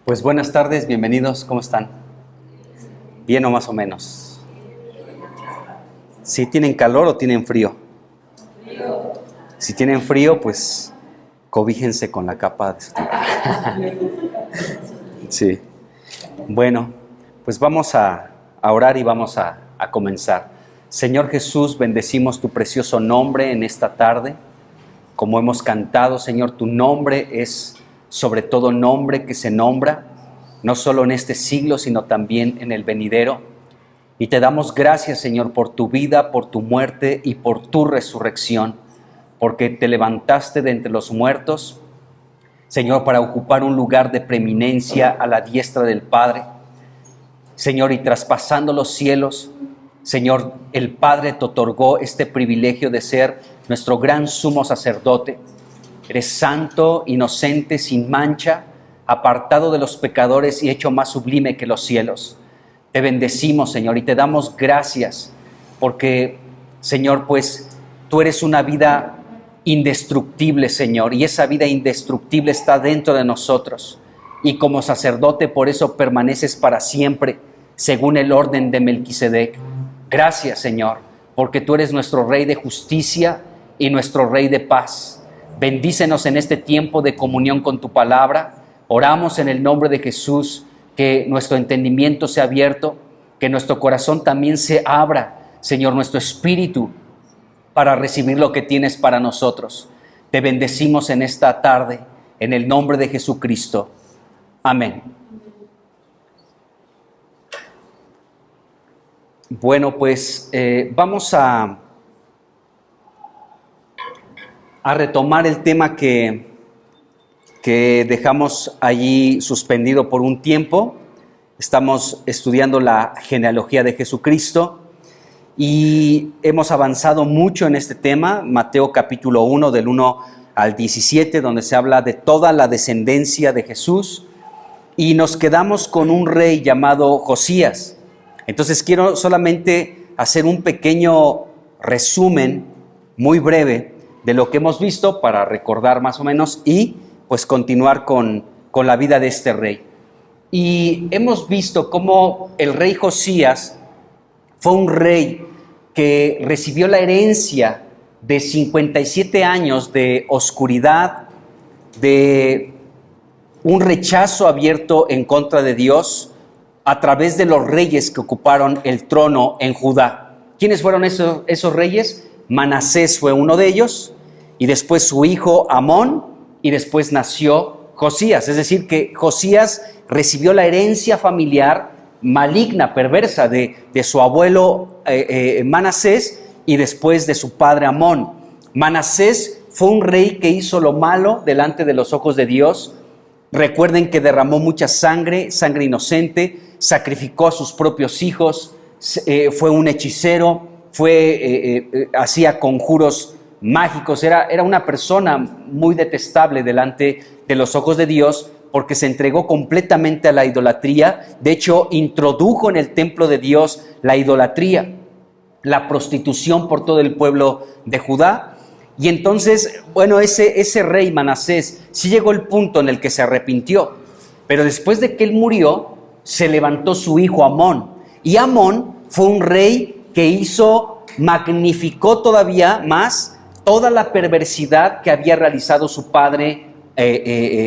Pues buenas tardes, bienvenidos, ¿cómo están? ¿Bien o más o menos? ¿Sí tienen calor o tienen frío? Si tienen frío, pues cobíjense con la capa de su Sí. Bueno, pues vamos a orar y vamos a comenzar. Señor Jesús, bendecimos tu precioso nombre en esta tarde. Como hemos cantado, Señor, tu nombre es sobre todo nombre que se nombra, no solo en este siglo, sino también en el venidero. Y te damos gracias, Señor, por tu vida, por tu muerte y por tu resurrección, porque te levantaste de entre los muertos, Señor, para ocupar un lugar de preeminencia a la diestra del Padre. Señor, y traspasando los cielos, Señor, el Padre te otorgó este privilegio de ser nuestro gran sumo sacerdote. Eres santo, inocente, sin mancha, apartado de los pecadores y hecho más sublime que los cielos. Te bendecimos, Señor, y te damos gracias porque, Señor, pues tú eres una vida indestructible, Señor, y esa vida indestructible está dentro de nosotros. Y como sacerdote, por eso permaneces para siempre, según el orden de Melquisedec. Gracias, Señor, porque tú eres nuestro Rey de justicia y nuestro Rey de paz. Bendícenos en este tiempo de comunión con tu palabra. Oramos en el nombre de Jesús, que nuestro entendimiento sea abierto, que nuestro corazón también se abra, Señor, nuestro espíritu, para recibir lo que tienes para nosotros. Te bendecimos en esta tarde, en el nombre de Jesucristo. Amén. Bueno, pues vamos a retomar el tema que dejamos allí suspendido por un tiempo. Estamos estudiando la genealogía de Jesucristo y hemos avanzado mucho en este tema. Mateo capítulo 1, del 1 al 17, donde se habla de toda la descendencia de Jesús, y nos quedamos con un rey llamado Josías. Entonces quiero solamente hacer un pequeño resumen muy breve de lo que hemos visto para recordar más o menos y pues continuar con la vida de este rey. Y hemos visto cómo el rey Josías fue un rey que recibió la herencia de 57 años de oscuridad, de un rechazo abierto en contra de Dios a través de los reyes que ocuparon el trono en Judá. ¿Quiénes fueron esos reyes? Manasés fue uno de ellos, y después su hijo Amón, y después nació Josías. Es decir, que Josías recibió la herencia familiar maligna, perversa de su abuelo Manasés y después de su padre Amón. Manasés fue un rey que hizo lo malo delante de los ojos de Dios. Recuerden que derramó mucha sangre inocente, sacrificó a sus propios hijos, fue un hechicero, hacía conjuros mágicos, era una persona muy detestable delante de los ojos de Dios porque se entregó completamente a la idolatría. De hecho, introdujo en el templo de Dios la idolatría, la prostitución por todo el pueblo de Judá. Y entonces, bueno, ese rey Manasés sí llegó el punto en el que se arrepintió, pero después de que él murió, se levantó su hijo Amón, y Amón fue un rey que magnificó todavía más toda la perversidad que había realizado su padre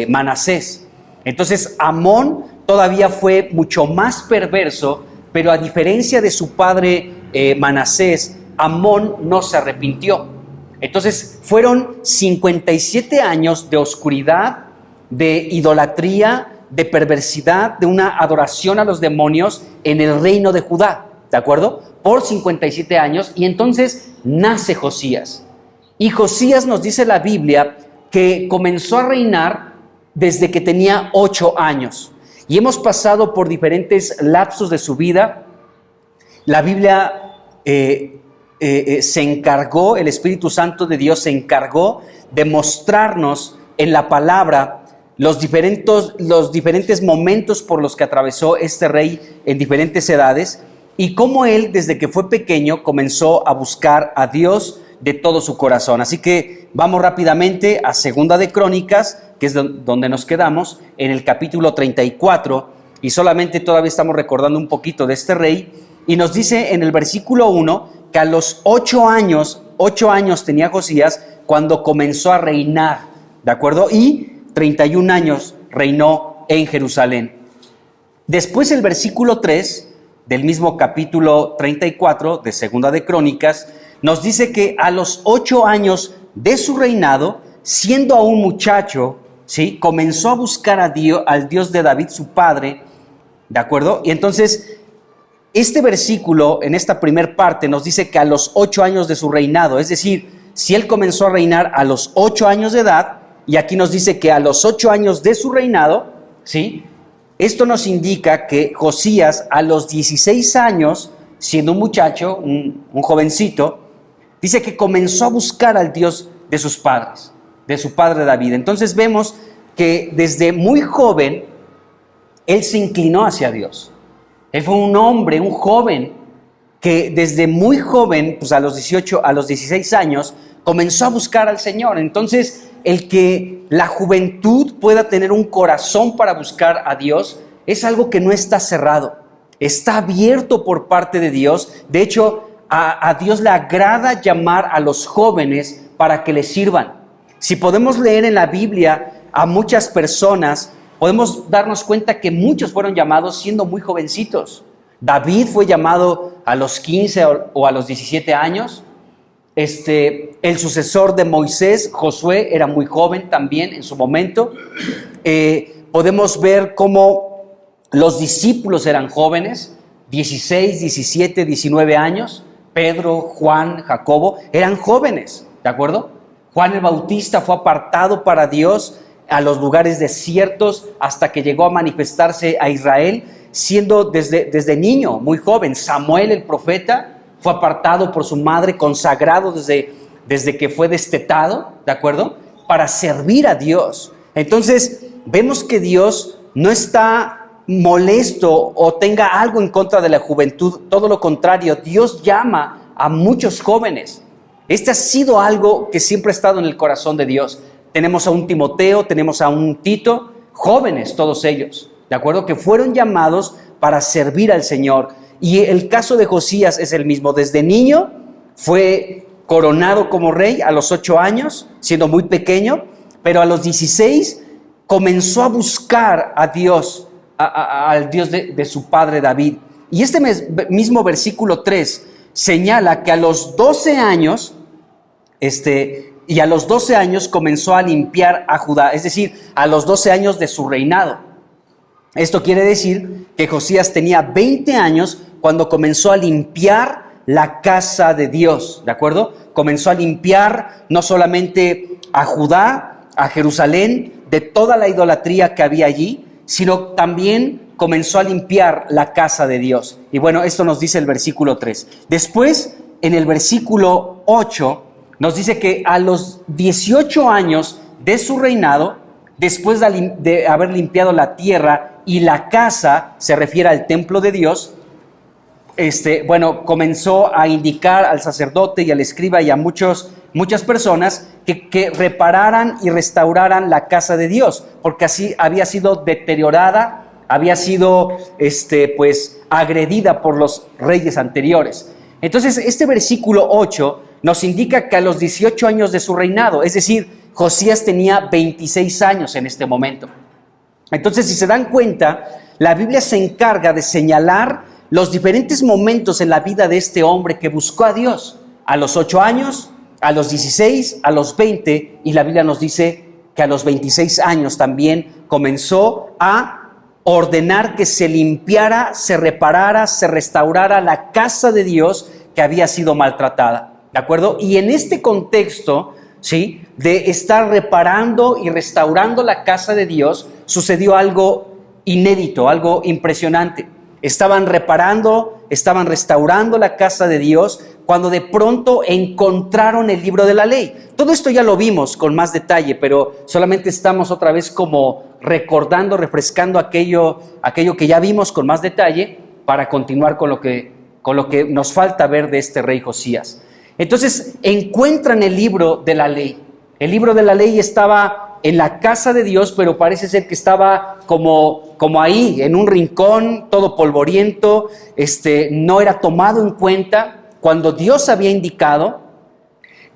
Manasés. Entonces Amón todavía fue mucho más perverso, pero a diferencia de su padre Manasés, Amón no se arrepintió. Entonces fueron 57 años de oscuridad, de idolatría, de perversidad, de una adoración a los demonios en el reino de Judá, ¿de acuerdo? Por 57 años, y entonces nace Josías. Y Josías, nos dice la Biblia, que comenzó a reinar desde que tenía 8 años. Y hemos pasado por diferentes lapsos de su vida. La Biblia se encargó, el Espíritu Santo de Dios se encargó de mostrarnos en la palabra los diferentes momentos por los que atravesó este rey en diferentes edades, y cómo él, desde que fue pequeño, comenzó a buscar a Dios de todo su corazón. Así que vamos rápidamente a Segunda de Crónicas, que es donde nos quedamos, en el capítulo 34, y solamente todavía estamos recordando un poquito de este rey, y nos dice en el versículo 1 que a los 8 años tenía Josías cuando comenzó a reinar, ¿de acuerdo? Y 31 años reinó en Jerusalén. Después el versículo 3 del mismo capítulo 34 de Segunda de Crónicas nos dice que a los 8 años de su reinado, siendo aún muchacho, ¿sí?, comenzó a buscar a Dios, al Dios de David, su padre, ¿de acuerdo? Y entonces este versículo en esta primer parte nos dice que a los 8 años de su reinado, es decir, si él comenzó a reinar a los 8 años de edad, y aquí nos dice que a los 8 años de su reinado, ¿sí?, esto nos indica que Josías a los 16 años, siendo un muchacho, un jovencito, dice que comenzó a buscar al Dios de sus padres, de su padre David. Entonces vemos que desde muy joven, él se inclinó hacia Dios. Él fue un hombre, un joven, que desde muy joven, pues a los 16 años, comenzó a buscar al Señor. Entonces, el que la juventud pueda tener un corazón para buscar a Dios es algo que no está cerrado, está abierto por parte de Dios. De hecho, a Dios le agrada llamar a los jóvenes para que le sirvan. Si podemos leer en la Biblia a muchas personas, podemos darnos cuenta que muchos fueron llamados siendo muy jovencitos. David fue llamado a los 15 o a los 17 años. El sucesor de Moisés, Josué, era muy joven también en su momento. Podemos ver cómo los discípulos eran jóvenes, 16, 17, 19 años. Pedro, Juan, Jacobo, eran jóvenes, ¿de acuerdo? Juan el Bautista fue apartado para Dios a los lugares desiertos hasta que llegó a manifestarse a Israel, siendo desde niño, muy joven. Samuel el profeta fue apartado por su madre, consagrado desde que fue destetado, ¿de acuerdo?, para servir a Dios. Entonces, vemos que Dios no está molesto o tenga algo en contra de la juventud, todo lo contrario, Dios llama a muchos jóvenes. Este ha sido algo que siempre ha estado en el corazón de Dios. Tenemos a un Timoteo, tenemos a un Tito, jóvenes todos ellos, ¿de acuerdo?, que fueron llamados para servir al Señor. Y el caso de Josías es el mismo. Desde niño fue coronado como rey a los 8 años, siendo muy pequeño, pero a los 16 comenzó a buscar a Dios, al Dios de su padre David. Y este mismo versículo 3 señala que a los 12 años, y a los 12 años comenzó a limpiar a Judá, es decir, a los 12 años de su reinado. Esto quiere decir que Josías tenía 20 años cuando comenzó a limpiar la casa de Dios, ¿de acuerdo? Comenzó a limpiar no solamente a Judá, a Jerusalén, de toda la idolatría que había allí, sino también comenzó a limpiar la casa de Dios. Y bueno, esto nos dice el versículo 3. Después, en el versículo 8, nos dice que a los 18 años de su reinado, después de haber limpiado la tierra y la casa, se refiere al templo de Dios, comenzó a indicar al sacerdote y al escriba y a muchas personas que repararan y restauraran la casa de Dios, porque así había sido deteriorada, había sido agredida por los reyes anteriores. Entonces, este versículo 8 nos indica que a los 18 años de su reinado, es decir, Josías tenía 26 años en este momento. Entonces, si se dan cuenta, la Biblia se encarga de señalar los diferentes momentos en la vida de este hombre que buscó a Dios. A los 8 años, a los 16, a los 20, y la Biblia nos dice que a los 26 años también comenzó a ordenar que se limpiara, se reparara, se restaurara la casa de Dios que había sido maltratada, ¿de acuerdo? Y en este contexto, ¿sí?, de estar reparando y restaurando la casa de Dios, sucedió algo inédito, algo impresionante. Estaban reparando, estaban restaurando la casa de Dios cuando de pronto encontraron el libro de la ley. Todo esto ya lo vimos con más detalle, pero solamente estamos otra vez como recordando, refrescando aquello que ya vimos con más detalle para continuar con lo que nos falta ver de este rey Josías. Entonces encuentran el libro de la ley. El libro de la ley estaba en la casa de Dios, pero parece ser que estaba como ahí, en un rincón, todo polvoriento, no era tomado en cuenta cuando Dios había indicado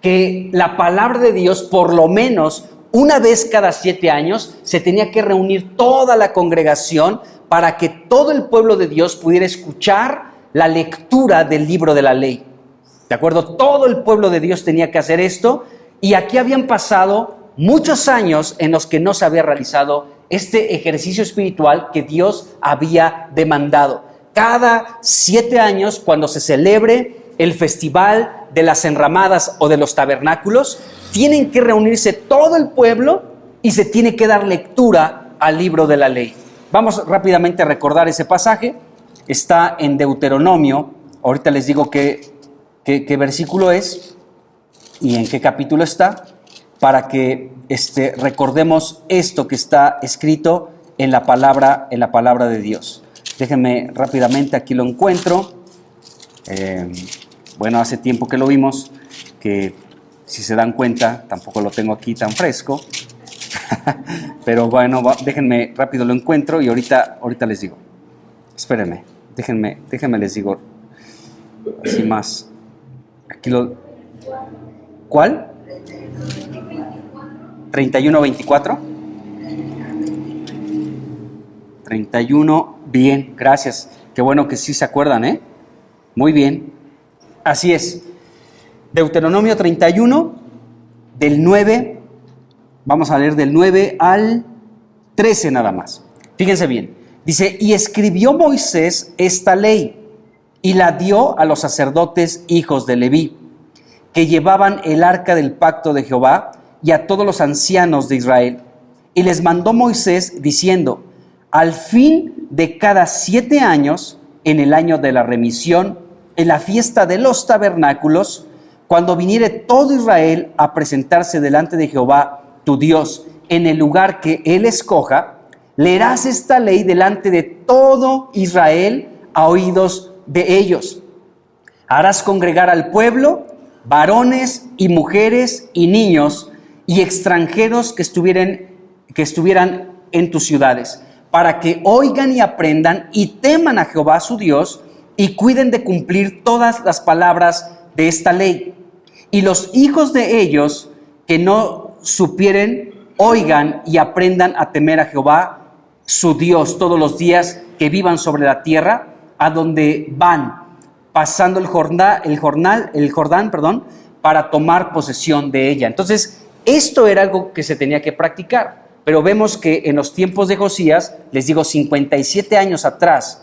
que la palabra de Dios, por lo menos una vez cada 7 años, se tenía que reunir toda la congregación para que todo el pueblo de Dios pudiera escuchar la lectura del libro de la ley. ¿De acuerdo? Todo el pueblo de Dios tenía que hacer esto, y aquí habían pasado muchos años en los que no se había realizado este ejercicio espiritual que Dios había demandado. Cada 7 años, cuando se celebre el festival de las enramadas o de los tabernáculos, tienen que reunirse todo el pueblo y se tiene que dar lectura al libro de la ley. Vamos rápidamente a recordar ese pasaje. Está en Deuteronomio. Ahorita les digo qué versículo es y en qué capítulo está, para que recordemos esto que está escrito en la palabra de Dios. Déjenme rápidamente, aquí lo encuentro. Bueno, hace tiempo que lo vimos, que si se dan cuenta, tampoco lo tengo aquí tan fresco. Pero bueno, déjenme rápido lo encuentro y ahorita les digo. Espérenme, déjenme les digo. Así más. Aquí lo. ¿Cuál? 31:24. 31, bien, gracias. Qué bueno que sí se acuerdan, ¿eh? Muy bien. Así es. Deuteronomio 31, del 9, vamos a leer del 9 al 13 nada más. Fíjense bien. Dice, y escribió Moisés esta ley y la dio a los sacerdotes hijos de Leví, que llevaban el arca del pacto de Jehová, y a todos los ancianos de Israel. Y les mandó Moisés diciendo, al fin de cada 7 años, en el año de la remisión, en la fiesta de los tabernáculos, cuando viniere todo Israel a presentarse delante de Jehová, tu Dios, en el lugar que él escoja, leerás esta ley delante de todo Israel a oídos de ellos. Harás congregar al pueblo, varones y mujeres y niños y extranjeros que estuvieran en tus ciudades, para que oigan y aprendan y teman a Jehová su Dios y cuiden de cumplir todas las palabras de esta ley. Y los hijos de ellos que no supieren, oigan y aprendan a temer a Jehová su Dios todos los días que vivan sobre la tierra, a donde van, pasando el Jordán, para tomar posesión de ella. Entonces, esto era algo que se tenía que practicar, pero vemos que en los tiempos de Josías, les digo, 57 años atrás,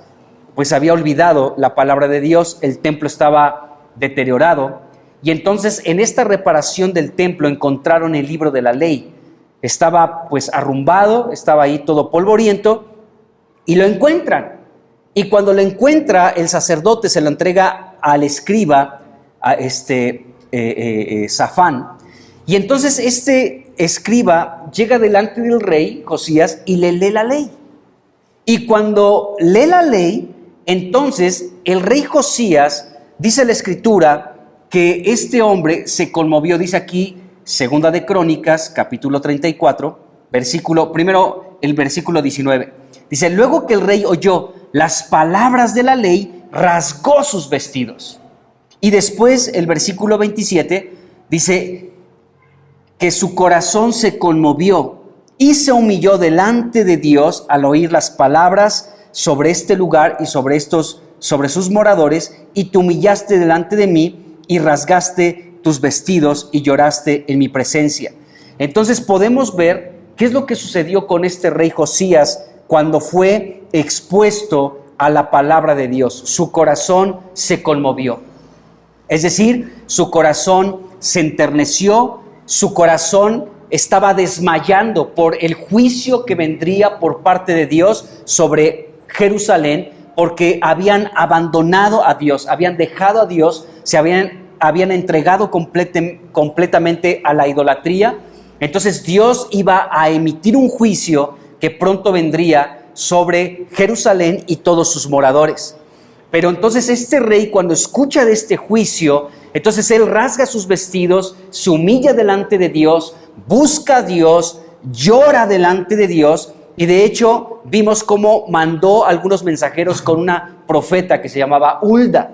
pues había olvidado la palabra de Dios, el templo estaba deteriorado, y entonces en esta reparación del templo encontraron el libro de la ley. Estaba pues arrumbado, estaba ahí todo polvoriento, y lo encuentran. Y cuando lo encuentra, el sacerdote se lo entrega al escriba, a Safán. Y entonces este escriba llega delante del rey Josías y le lee la ley. Y cuando lee la ley, entonces el rey Josías, dice la escritura, que este hombre se conmovió. Dice aquí, Segunda de Crónicas, capítulo 34, primero el versículo 19. Dice, luego que el rey oyó las palabras de la ley, rasgó sus vestidos. Y después el versículo 27 dice que su corazón se conmovió y se humilló delante de Dios al oír las palabras sobre este lugar y sobre sus moradores, y te humillaste delante de mí y rasgaste tus vestidos y lloraste en mi presencia. Entonces podemos ver qué es lo que sucedió con este rey Josías cuando fue expuesto a la palabra de Dios. Su corazón se conmovió. Es decir, su corazón se enterneció, su corazón estaba desmayando por el juicio que vendría por parte de Dios sobre Jerusalén, porque habían abandonado a Dios, habían dejado a Dios, se habían entregado completamente a la idolatría. Entonces Dios iba a emitir un juicio que pronto vendría sobre Jerusalén y todos sus moradores. Pero entonces este rey, cuando escucha de este juicio, Entonces él rasga sus vestidos, se humilla delante de Dios, busca a Dios, llora delante de Dios, y de hecho vimos cómo mandó algunos mensajeros con una profeta que se llamaba Hulda.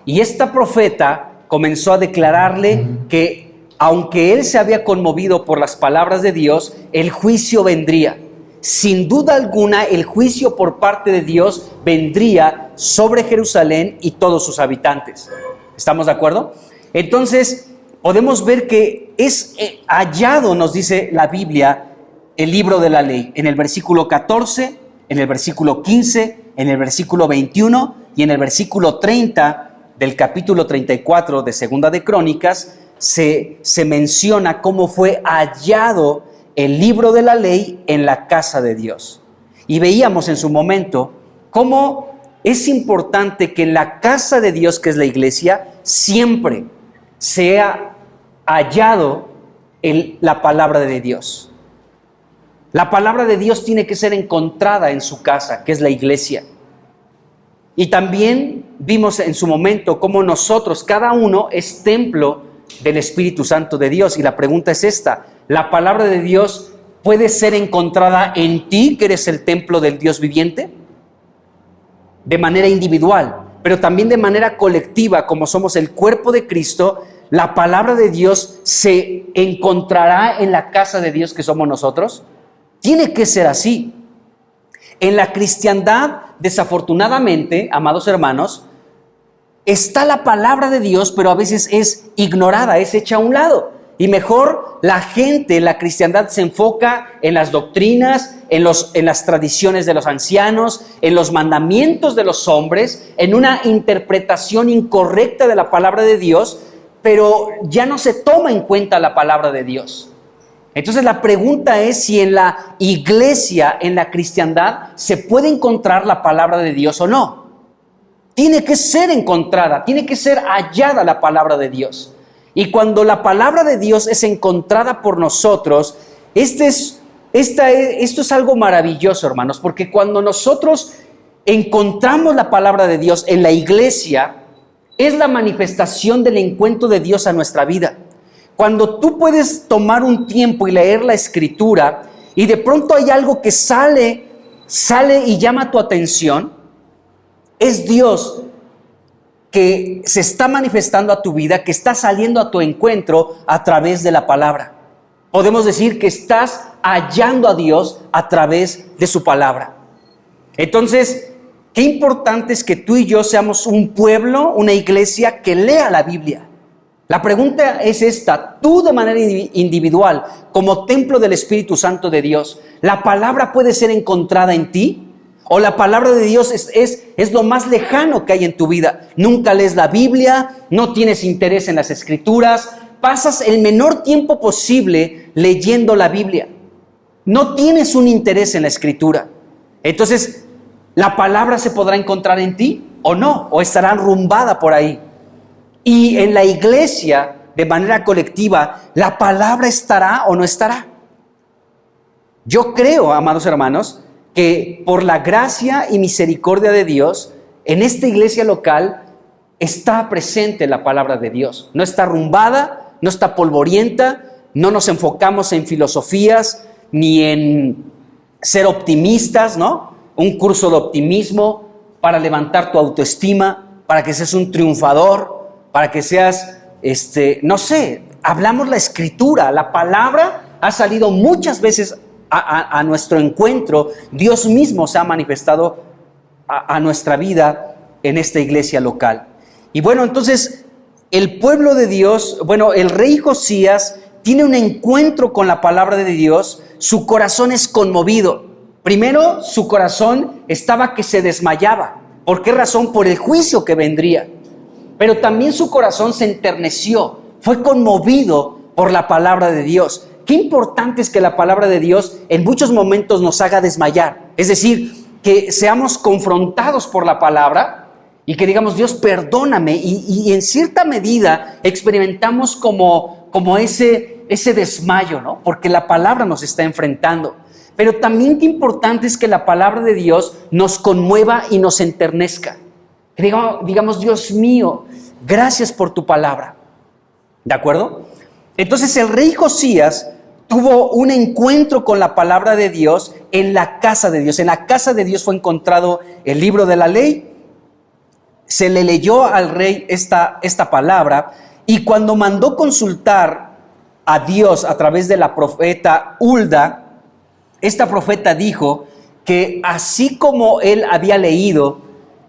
Y esta profeta comenzó a declararle que aunque él se había conmovido por las palabras de Dios, el juicio vendría. Sin duda alguna, el juicio por parte de Dios vendría sobre Jerusalén y todos sus habitantes. ¿Estamos de acuerdo? Entonces, podemos ver que es hallado, nos dice la Biblia, el libro de la ley, en el versículo 14, en el versículo 15, en el versículo 21 y en el versículo 30 del capítulo 34 de Segunda de Crónicas, se menciona cómo fue hallado el libro de la ley en la casa de Dios. Y veíamos en su momento cómo es importante que en la casa de Dios, que es la iglesia, siempre sea hallado la palabra de Dios. La palabra de Dios tiene que ser encontrada en su casa, que es la iglesia. Y también vimos en su momento cómo nosotros, cada uno, es templo del Espíritu Santo de Dios. Y la pregunta es esta: ¿la palabra de Dios puede ser encontrada en ti, que eres el templo del Dios viviente? De manera individual, pero también de manera colectiva, como somos el cuerpo de Cristo, ¿la palabra de Dios se encontrará en la casa de Dios que somos nosotros? Tiene que ser así. En la cristiandad, desafortunadamente, amados hermanos, está la palabra de Dios, pero a veces es ignorada, es hecha a un lado. Y mejor la gente, la cristiandad, se enfoca en las doctrinas, en las tradiciones de los ancianos, en los mandamientos de los hombres, en una interpretación incorrecta de la palabra de Dios, pero ya no se toma en cuenta la palabra de Dios. Entonces la pregunta es si en la iglesia, en la cristiandad, se puede encontrar la palabra de Dios o no. Tiene que ser encontrada, tiene que ser hallada la palabra de Dios. Y cuando la palabra de Dios es encontrada por nosotros, esto es algo maravilloso, hermanos, porque cuando nosotros encontramos la palabra de Dios en la iglesia, es la manifestación del encuentro de Dios a nuestra vida. Cuando tú puedes tomar un tiempo y leer la Escritura y de pronto hay algo que sale y llama tu atención, es Dios que se está manifestando a tu vida, que está saliendo a tu encuentro a través de la palabra. Podemos decir que estás hallando a Dios a través de su palabra. Entonces, qué importante es que tú y yo seamos un pueblo, una iglesia que lea la Biblia. La pregunta es esta: tú de manera individual, como templo del Espíritu Santo de Dios, ¿la palabra puede ser encontrada en ti? ¿O la palabra de Dios es lo más lejano que hay en tu vida? Nunca lees la Biblia, no tienes interés en las Escrituras, pasas el menor tiempo posible leyendo la Biblia. No tienes un interés en la Escritura. Entonces, ¿la palabra se podrá encontrar en ti o no? ¿O estará enrumbada por ahí? Y en la iglesia, de manera colectiva, ¿la palabra estará o no estará? Yo creo, amados hermanos, que por la gracia y misericordia de Dios, en esta iglesia local está presente la palabra de Dios. No está arrumbada, no está polvorienta, no nos enfocamos en filosofías ni en ser optimistas, ¿no? Un curso de optimismo para levantar tu autoestima, para que seas un triunfador, para que seas, no sé, hablamos la Escritura, la palabra ha salido muchas veces a nuestro encuentro. Dios mismo se ha manifestado a nuestra vida en esta iglesia local. Y bueno, entonces el pueblo de Dios, el rey Josías tiene un encuentro con la palabra de Dios, su corazón es conmovido. Primero, su corazón estaba que se desmayaba. ¿Por qué razón? Por el juicio que vendría. Pero también su corazón se enterneció, fue conmovido por la palabra de Dios. Qué importante es que la palabra de Dios en muchos momentos nos haga desmayar. Es decir, que seamos confrontados por la palabra y que digamos: Dios, perdóname. Y en cierta medida experimentamos como ese desmayo, ¿no? Porque la palabra nos está enfrentando. Pero también qué importante es que la palabra de Dios nos conmueva y nos enternezca. Que digamos: Dios mío, gracias por tu palabra. ¿De acuerdo? Entonces el rey Josías tuvo un encuentro con la palabra de Dios en la casa de Dios. En la casa de Dios fue encontrado el libro de la ley. Se le leyó al rey esta palabra, y cuando mandó consultar a Dios a través de la profeta Hulda, esta profeta dijo que así como él había leído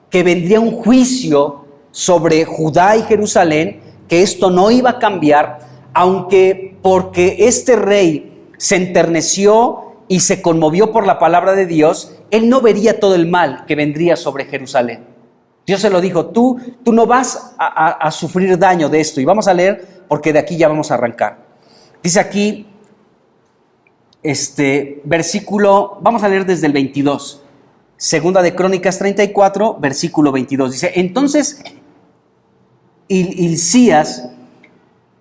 que vendría un juicio sobre Judá y Jerusalén, que esto no iba a cambiar, aunque porque este rey se enterneció y se conmovió por la palabra de Dios, él no vería todo el mal que vendría sobre Jerusalén. Dios se lo dijo, tú no vas a sufrir daño de esto. Y vamos a leer, porque de aquí ya vamos a arrancar. Dice aquí, versículo, vamos a leer desde el 22. Segunda de Crónicas 34, versículo 22. Dice, entonces Hilcías,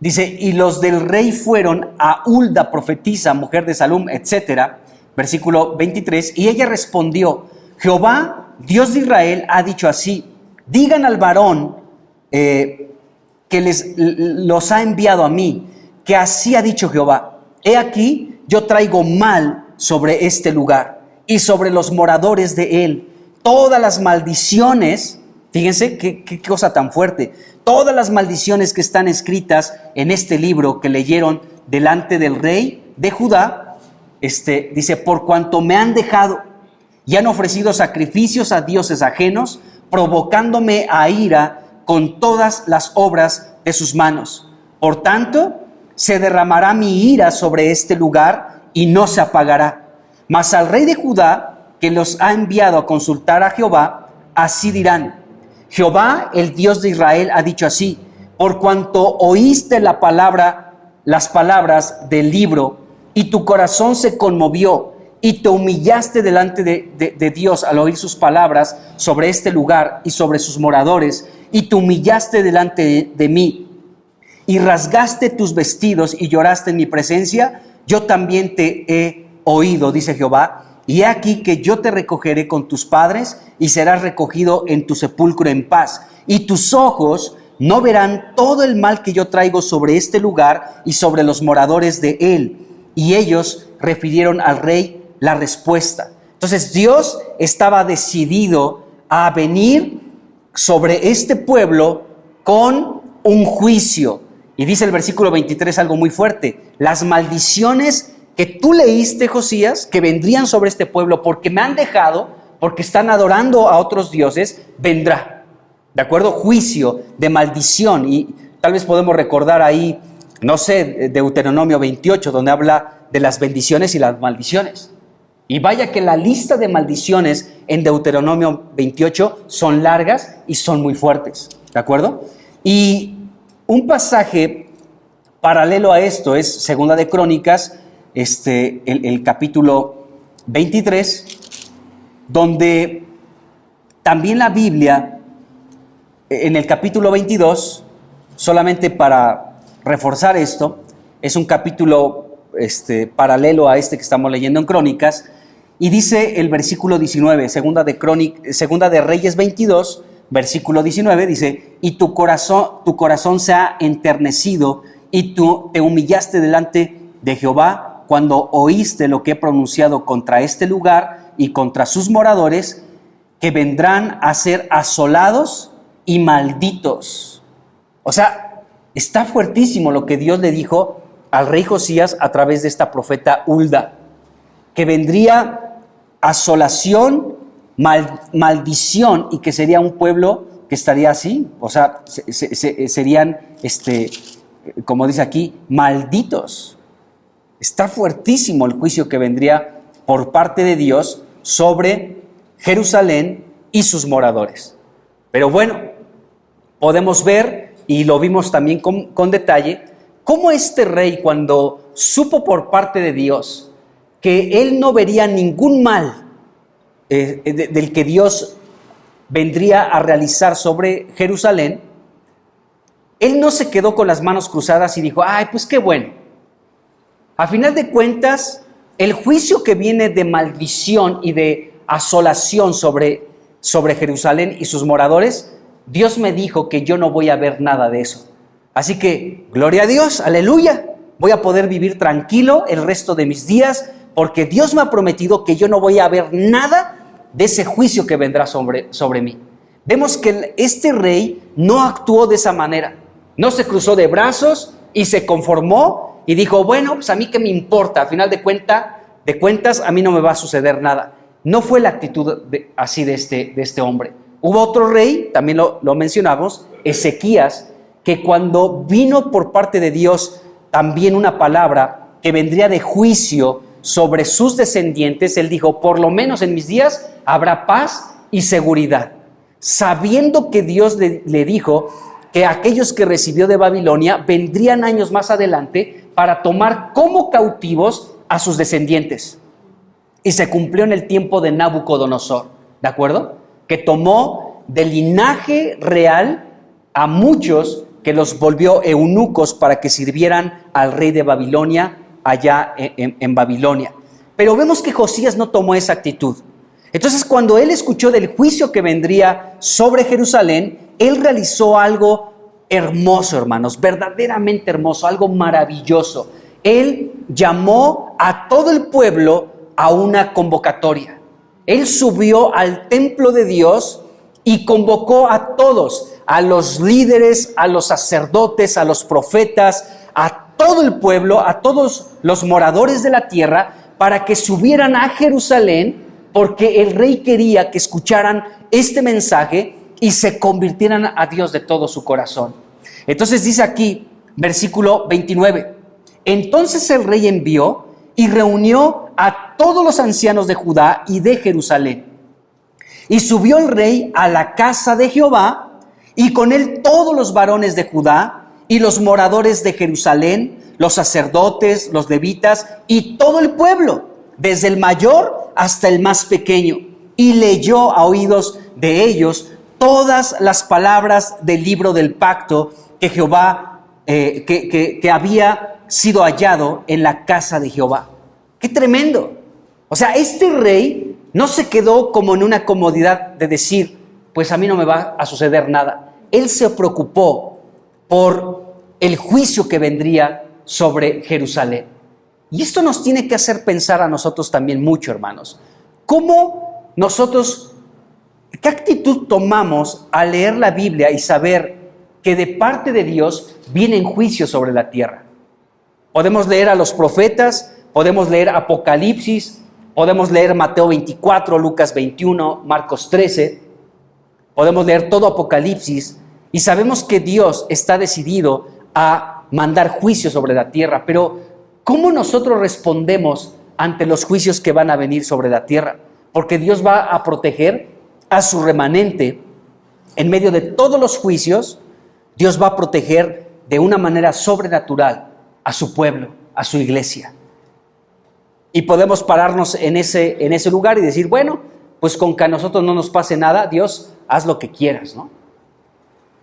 dice, y los del rey fueron a Hulda, profetisa, mujer de Salum, etcétera. Versículo 23, y ella respondió, Jehová, Dios de Israel, ha dicho así, digan al varón que los ha enviado a mí, que así ha dicho Jehová, he aquí, yo traigo mal sobre este lugar y sobre los moradores de él, todas las maldiciones, fíjense qué cosa tan fuerte, todas las maldiciones que están escritas en este libro que leyeron delante del rey de Judá, dice, por cuanto me han dejado y han ofrecido sacrificios a dioses ajenos, provocándome a ira con todas las obras de sus manos. Por tanto, se derramará mi ira sobre este lugar y no se apagará. Mas al rey de Judá, que los ha enviado a consultar a Jehová, así dirán, Jehová, el Dios de Israel, ha dicho así, por cuanto oíste las palabras del libro, y tu corazón se conmovió, y te humillaste delante de Dios al oír sus palabras sobre este lugar y sobre sus moradores, y te humillaste delante de mí, y rasgaste tus vestidos y lloraste en mi presencia, yo también te he oído, dice Jehová, y he aquí que yo te recogeré con tus padres, y serás recogido en tu sepulcro en paz, y tus ojos no verán todo el mal que yo traigo sobre este lugar y sobre los moradores de él. Y ellos refirieron al rey la respuesta. Entonces Dios estaba decidido a venir sobre este pueblo con un juicio. Y dice el versículo 23 algo muy fuerte, las maldiciones que tú leíste, Josías, que vendrían sobre este pueblo porque me han dejado, porque están adorando a otros dioses, vendrá. ¿De acuerdo? Juicio de maldición. Y tal vez podemos recordar ahí, no sé, Deuteronomio 28, donde habla de las bendiciones y las maldiciones. Y vaya que la lista de maldiciones en Deuteronomio 28 son largas y son muy fuertes, ¿de acuerdo? Y un pasaje paralelo a esto es Segunda de Crónicas, el capítulo 23, donde también la Biblia, en el capítulo 22, solamente para reforzar esto, es un capítulo paralelo a este que estamos leyendo en Crónicas, y dice el versículo 19, Segunda de Reyes 22, versículo 19, dice, y tu corazón se ha enternecido, y tú te humillaste delante de Jehová cuando oíste lo que he pronunciado contra este lugar y contra sus moradores, que vendrán a ser asolados y malditos. O sea, está fuertísimo lo que Dios le dijo al rey Josías a través de esta profeta Hulda, que vendría asolación, maldición, y que sería un pueblo que estaría así, o sea, serían, como dice aquí, malditos. Está fuertísimo el juicio que vendría por parte de Dios sobre Jerusalén y sus moradores. Pero bueno, podemos ver, y lo vimos también con detalle, cómo este rey, cuando supo por parte de Dios que él no vería ningún mal del que Dios vendría a realizar sobre Jerusalén, él no se quedó con las manos cruzadas y dijo, ay, pues qué bueno. A final de cuentas, el juicio que viene de maldición y de asolación sobre Jerusalén y sus moradores Dios me dijo que yo no voy a ver nada de eso. Así que, gloria a Dios, aleluya, voy a poder vivir tranquilo el resto de mis días, porque Dios me ha prometido que yo no voy a ver nada de ese juicio que vendrá sobre mí. Vemos que este rey no actuó de esa manera, no se cruzó de brazos y se conformó y dijo, bueno, pues a mí qué me importa, a final de cuentas a mí no me va a suceder nada. No fue la actitud así de este hombre. Hubo otro rey, también lo mencionamos, Ezequías, que cuando vino por parte de Dios también una palabra que vendría de juicio sobre sus descendientes, él dijo, por lo menos en mis días habrá paz y seguridad, sabiendo que Dios le dijo que aquellos que recibió de Babilonia vendrían años más adelante para tomar como cautivos a sus descendientes. Y se cumplió en el tiempo de Nabucodonosor, ¿de acuerdo? Que tomó del linaje real a muchos que los volvió eunucos para que sirvieran al rey de Babilonia allá en Babilonia. Pero vemos que Josías no tomó esa actitud. Entonces, cuando él escuchó del juicio que vendría sobre Jerusalén, él realizó algo hermoso, hermanos, verdaderamente hermoso, algo maravilloso. Él llamó a todo el pueblo a una convocatoria. Él subió al templo de Dios y convocó a todos, a los líderes, a los sacerdotes, a los profetas, a todo el pueblo, a todos los moradores de la tierra, para que subieran a Jerusalén, porque el rey quería que escucharan este mensaje y se convirtieran a Dios de todo su corazón. Entonces dice aquí, versículo 29, entonces el rey envió y reunió a todos los ancianos de Judá y de Jerusalén. Y subió el rey a la casa de Jehová, y con él todos los varones de Judá y los moradores de Jerusalén, los sacerdotes, los levitas y todo el pueblo, desde el mayor hasta el más pequeño. Y leyó a oídos de ellos todas las palabras del libro del pacto que Jehová, que había sido hallado en la casa de Jehová. ¡Qué tremendo! O sea, este rey no se quedó como en una comodidad de decir, pues a mí no me va a suceder nada. Él se preocupó por el juicio que vendría sobre Jerusalén. Y esto nos tiene que hacer pensar a nosotros también mucho, hermanos. ¿Cómo nosotros, qué actitud tomamos al leer la Biblia y saber que de parte de Dios vienen juicios sobre la tierra? Podemos leer a los profetas, podemos leer Apocalipsis, podemos leer Mateo 24, Lucas 21, Marcos 13, podemos leer todo Apocalipsis y sabemos que Dios está decidido a mandar juicio sobre la tierra, pero ¿cómo nosotros respondemos ante los juicios que van a venir sobre la tierra? Porque Dios va a proteger a su remanente en medio de todos los juicios. Dios va a proteger de una manera sobrenatural a su pueblo, a su iglesia. Y podemos pararnos en ese lugar y decir, bueno, pues con que a nosotros no nos pase nada, Dios, haz lo que quieras, ¿no?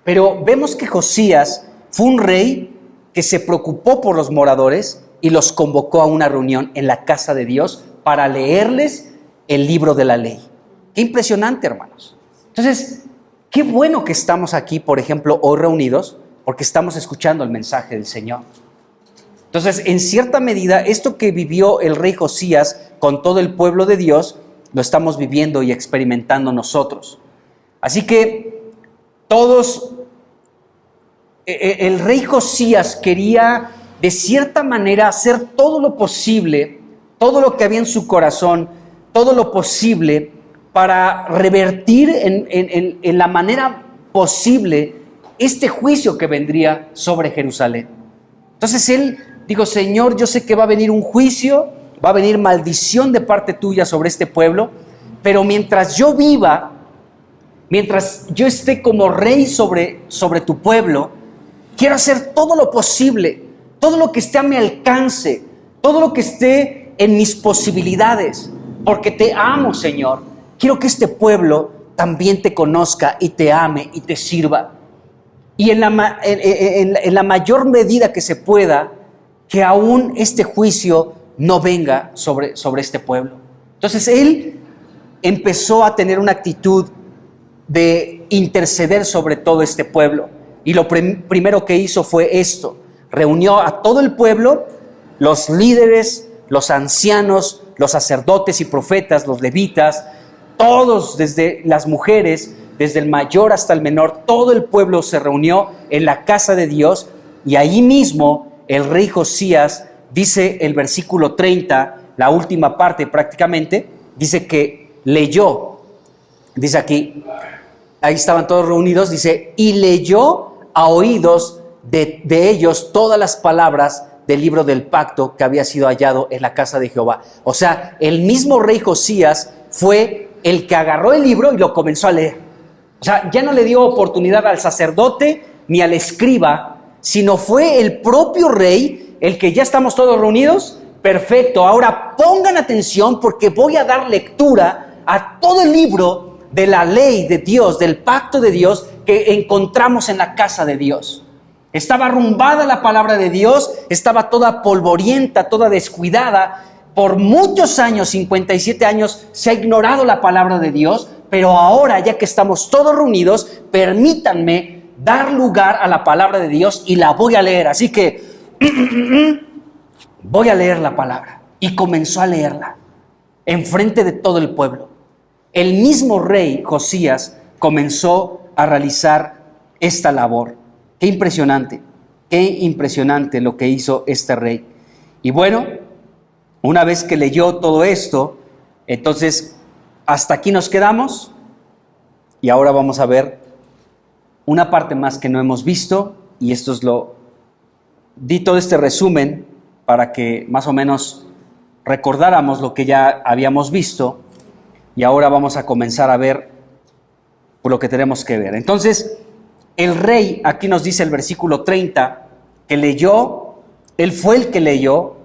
Pero vemos que Josías fue un rey que se preocupó por los moradores y los convocó a una reunión en la casa de Dios para leerles el libro de la ley. Qué impresionante, hermanos. Entonces, qué bueno que estamos aquí, por ejemplo, hoy reunidos, porque estamos escuchando el mensaje del Señor. Entonces, en cierta medida, esto que vivió el rey Josías con todo el pueblo de Dios, lo estamos viviendo y experimentando nosotros. Así que el rey Josías quería de cierta manera hacer todo lo posible, todo lo que había en su corazón, todo lo posible para revertir en la manera posible este juicio que vendría sobre Jerusalén. Entonces él dijo, Señor, yo sé que va a venir un juicio, va a venir maldición de parte tuya sobre este pueblo, pero mientras yo viva, mientras yo esté como rey sobre tu pueblo, quiero hacer todo lo posible, todo lo que esté a mi alcance, todo lo que esté en mis posibilidades, porque te amo, Señor. Quiero que este pueblo también te conozca y te ame y te sirva. Y en la mayor medida que se pueda, que aún este juicio no venga sobre este pueblo. Entonces él empezó a tener una actitud de interceder sobre todo este pueblo. Y lo primero que hizo fue esto: reunió a todo el pueblo, los líderes, los ancianos, los sacerdotes y profetas, los levitas, todos, desde las mujeres, desde el mayor hasta el menor, todo el pueblo se reunió en la casa de Dios, y ahí mismo el rey Josías, dice el versículo 30, la última parte prácticamente, dice que leyó, dice aquí, ahí estaban todos reunidos, dice, y leyó a oídos de ellos todas las palabras del libro del pacto que había sido hallado en la casa de Jehová. O sea, el mismo rey Josías fue el que agarró el libro y lo comenzó a leer. O sea, ya no le dio oportunidad al sacerdote ni al escriba, sino fue el propio rey el que ya estamos todos reunidos. Perfecto, ahora pongan atención porque voy a dar lectura a todo el libro de la ley de Dios, del pacto de Dios que encontramos en la casa de Dios. Estaba arrumbada la palabra de Dios, estaba toda polvorienta, toda descuidada. Por muchos años, 57 años, se ha ignorado la palabra de Dios, pero ahora, ya que estamos todos reunidos, permítanme dar lugar a la palabra de Dios y la voy a leer. Así que voy a leer la palabra. Y comenzó a leerla enfrente de todo el pueblo. El mismo rey Josías comenzó a realizar esta labor. Qué impresionante lo que hizo este rey. Y bueno, una vez que leyó todo esto, entonces hasta aquí nos quedamos, y ahora vamos a ver una parte más que no hemos visto, y esto es di todo este resumen para que más o menos recordáramos lo que ya habíamos visto, y ahora vamos a comenzar a ver por lo que tenemos que ver. Entonces, el rey, aquí nos dice el versículo 30, que leyó, él fue el que leyó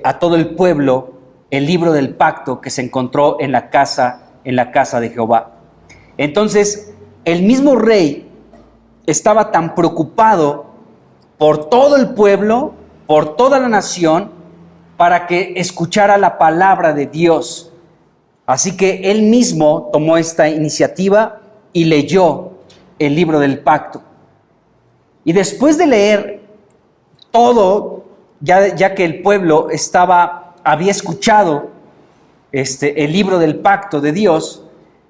a todo el pueblo el libro del pacto que se encontró en la casa de Jehová. Entonces, el mismo rey estaba tan preocupado por todo el pueblo, por toda la nación, para que escuchara la palabra de Dios. Así que él mismo tomó esta iniciativa y leyó el libro del pacto. Y después de leer todo, ya que el pueblo había escuchado el libro del pacto de Dios,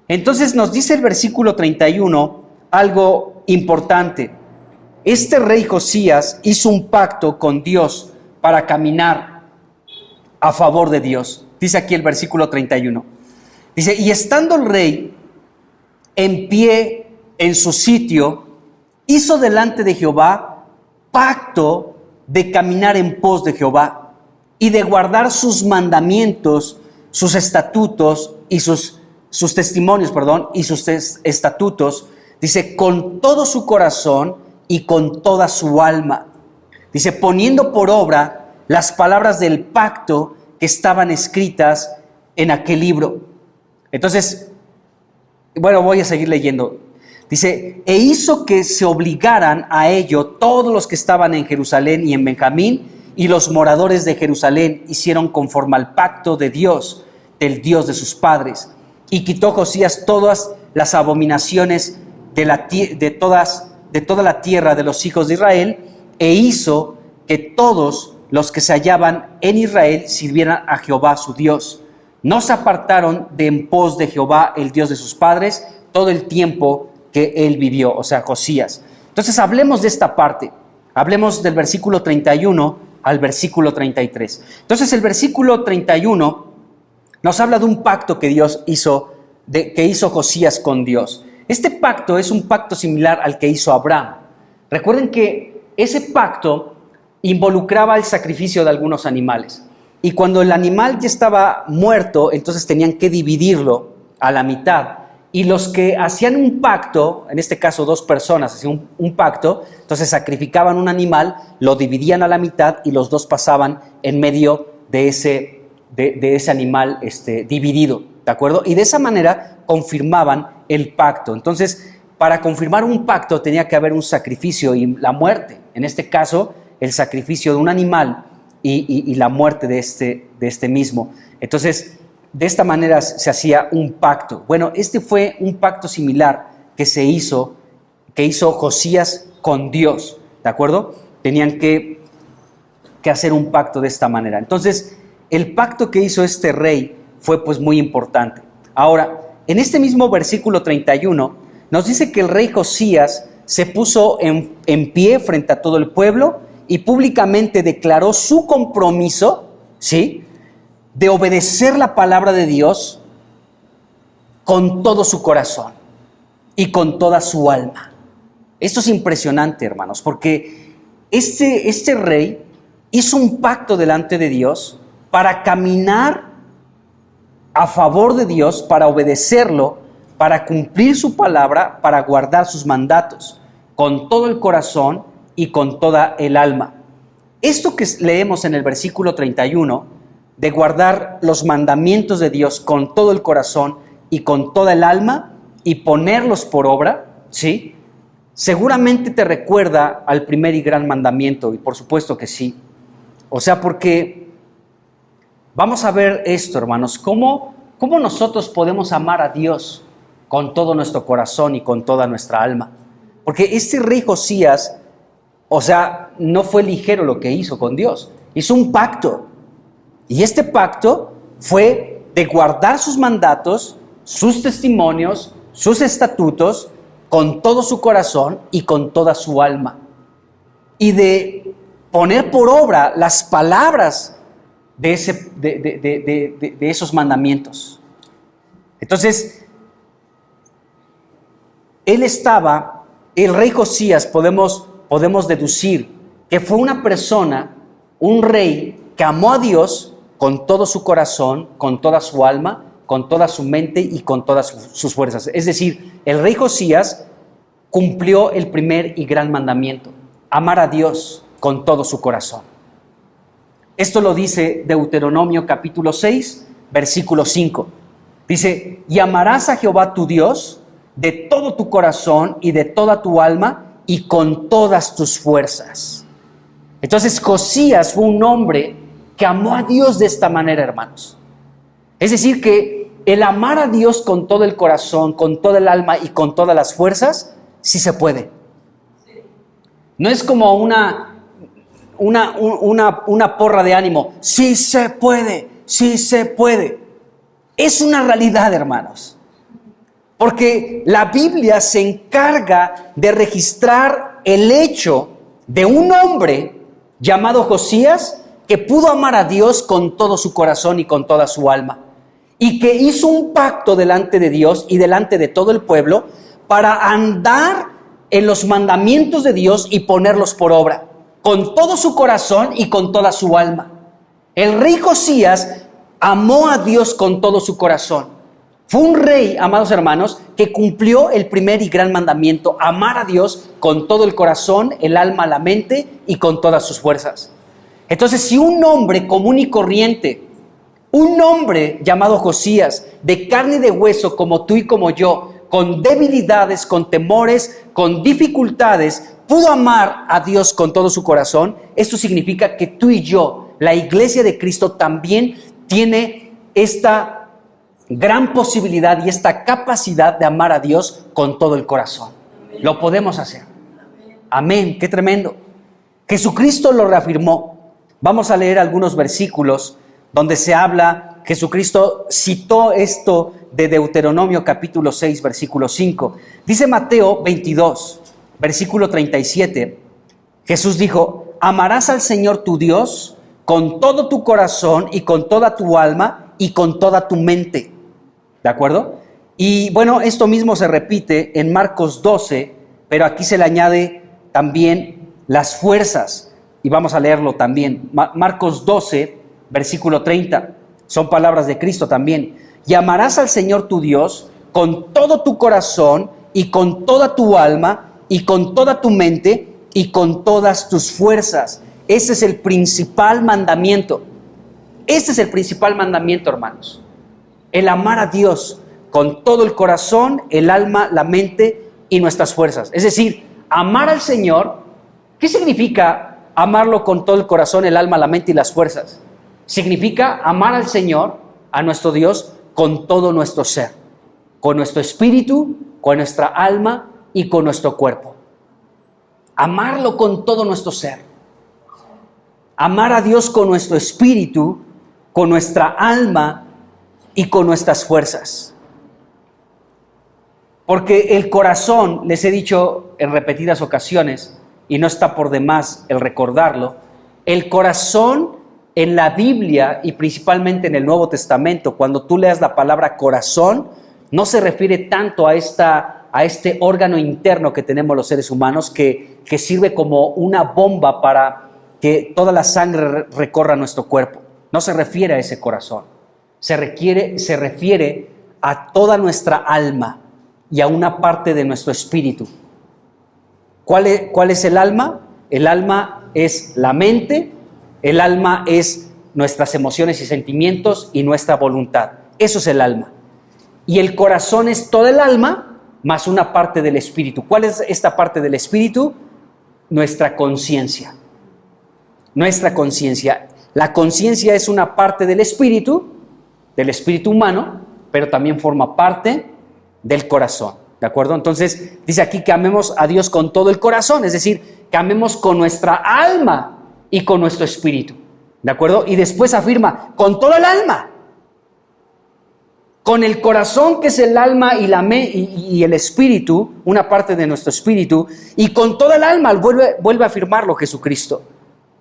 entonces nos dice el versículo 31 algo importante. Este rey Josías hizo un pacto con Dios para caminar a favor de Dios. Dice aquí el versículo 31. Dice, y estando el rey en pie en su sitio, hizo delante de Jehová pacto de caminar en pos de Jehová y de guardar sus mandamientos, sus estatutos y sus testimonios, y sus estatutos, dice, con todo su corazón y con toda su alma. Dice, poniendo por obra las palabras del pacto que estaban escritas en aquel libro. Entonces, bueno, voy a seguir leyendo. Dice, e hizo que se obligaran a ello todos los que estaban en Jerusalén y en Benjamín, y los moradores de Jerusalén hicieron conforme al pacto de Dios, del Dios de sus padres. Y quitó Josías todas las abominaciones de toda la tierra de los hijos de Israel, e hizo que todos los que se hallaban en Israel sirvieran a Jehová su Dios. No se apartaron de en pos de Jehová, el Dios de sus padres, todo el tiempo que él vivió, o sea, Josías. Entonces hablemos de esta parte, hablemos del versículo 31 al versículo 33. Entonces el versículo 31 nos habla de un pacto que Dios hizo, que hizo Josías con Dios. Este pacto es un pacto similar al que hizo Abraham. Recuerden que ese pacto involucraba el sacrificio de algunos animales, y cuando el animal ya estaba muerto, entonces tenían que dividirlo a la mitad. Y los que hacían un pacto, en este caso dos personas hacían un pacto, entonces sacrificaban un animal, lo dividían a la mitad y los dos pasaban en medio de ese animal dividido, ¿de acuerdo? Y de esa manera confirmaban el pacto. Entonces, para confirmar un pacto tenía que haber un sacrificio y la muerte. En este caso, el sacrificio de un animal y la muerte de este mismo. Entonces, de esta manera se hacía un pacto. Bueno, este fue un pacto similar que hizo Josías con Dios, ¿de acuerdo? Tenían que hacer un pacto de esta manera. Entonces, el pacto que hizo este rey fue pues muy importante. Ahora, en este mismo versículo 31, nos dice que el rey Josías se puso en pie frente a todo el pueblo y públicamente declaró su compromiso, ¿sí?, de obedecer la palabra de Dios con todo su corazón y con toda su alma. Esto es impresionante, hermanos, porque este rey hizo un pacto delante de Dios para caminar a favor de Dios, para obedecerlo, para cumplir su palabra, para guardar sus mandatos, con todo el corazón y con toda el alma. Esto que leemos en el versículo 31, de guardar los mandamientos de Dios con todo el corazón y con toda el alma y ponerlos por obra, ¿sí?, seguramente te recuerda al primer y gran mandamiento, y por supuesto que sí. O sea, porque vamos a ver esto, hermanos, cómo nosotros podemos amar a Dios con todo nuestro corazón y con toda nuestra alma. Porque este rey Josías, o sea, no fue ligero lo que hizo con Dios, hizo un pacto. Y este pacto fue de guardar sus mandatos, sus testimonios, sus estatutos, con todo su corazón y con toda su alma. Y de poner por obra las palabras de esos mandamientos. Entonces, el rey Josías, podemos deducir que fue una persona, un rey que amó a Dios con todo su corazón, con toda su alma, con toda su mente y con todas sus fuerzas. Es decir, el rey Josías cumplió el primer y gran mandamiento: amar a Dios con todo su corazón. Esto lo dice Deuteronomio capítulo 6, versículo 5. Dice: y amarás a Jehová tu Dios de todo tu corazón y de toda tu alma y con todas tus fuerzas. Entonces, Josías fue un hombre que amó a Dios de esta manera, hermanos. Es decir, que el amar a Dios con todo el corazón, con toda el alma y con todas las fuerzas, sí se puede. No es como una porra de ánimo. Sí se puede, sí se puede. Es una realidad, hermanos. Porque la Biblia se encarga de registrar el hecho de un hombre llamado Josías que pudo amar a Dios con todo su corazón y con toda su alma, y que hizo un pacto delante de Dios y delante de todo el pueblo para andar en los mandamientos de Dios y ponerlos por obra, con todo su corazón y con toda su alma. El rey Josías amó a Dios con todo su corazón. Fue un rey, amados hermanos, que cumplió el primer y gran mandamiento: amar a Dios con todo el corazón, el alma, la mente y con todas sus fuerzas. Entonces, si un hombre común y corriente, un hombre llamado Josías, de carne y de hueso como tú y como yo, con debilidades, con temores, con dificultades, pudo amar a Dios con todo su corazón, esto significa que tú y yo, la iglesia de Cristo, también tiene esta gran posibilidad y esta capacidad de amar a Dios con todo el corazón. Lo podemos hacer. Amén, qué tremendo. Jesucristo lo reafirmó. Vamos a leer algunos versículos donde se habla, Jesucristo citó esto de Deuteronomio capítulo 6, versículo 5. Dice Mateo 22, versículo 37. Jesús dijo: amarás al Señor tu Dios con todo tu corazón y con toda tu alma y con toda tu mente. ¿De acuerdo? Y bueno, esto mismo se repite en Marcos 12, pero aquí se le añade también las fuerzas. Y vamos a leerlo también. Marcos 12, versículo 30. Son palabras de Cristo también. Y amarás al Señor tu Dios con todo tu corazón y con toda tu alma y con toda tu mente y con todas tus fuerzas. Ese es el principal mandamiento. Ese es el principal mandamiento, hermanos. El amar a Dios con todo el corazón, el alma, la mente y nuestras fuerzas. Es decir, amar al Señor. ¿Qué significa amarlo con todo el corazón, el alma, la mente y las fuerzas? Significa amar al Señor a nuestro Dios con todo nuestro ser, con nuestro espíritu, con nuestra alma y con nuestro cuerpo. Amarlo con todo nuestro ser. Amar a Dios con nuestro espíritu, con nuestra alma y con nuestras fuerzas. Porque el corazón, les he dicho en repetidas ocasiones, y no está por demás el recordarlo, el corazón en la Biblia y principalmente en el Nuevo Testamento, cuando tú leas la palabra corazón, no se refiere tanto a este órgano interno que tenemos los seres humanos que sirve como una bomba para que toda la sangre recorra nuestro cuerpo. No se refiere a ese corazón. Se refiere a toda nuestra alma y a una parte de nuestro espíritu. ¿Cuál es el alma? El alma es la mente, el alma es nuestras emociones y sentimientos y nuestra voluntad. Eso es el alma. Y el corazón es todo el alma más una parte del espíritu. ¿Cuál es esta parte del espíritu? Nuestra conciencia. Nuestra conciencia. La conciencia es una parte del espíritu humano, pero también forma parte del corazón. ¿De acuerdo? Entonces, dice aquí que amemos a Dios con todo el corazón, es decir, que amemos con nuestra alma y con nuestro espíritu. ¿De acuerdo? Y después afirma, con todo el alma. Con el corazón, que es el alma y el espíritu, una parte de nuestro espíritu, y con toda el alma, vuelve a afirmarlo Jesucristo.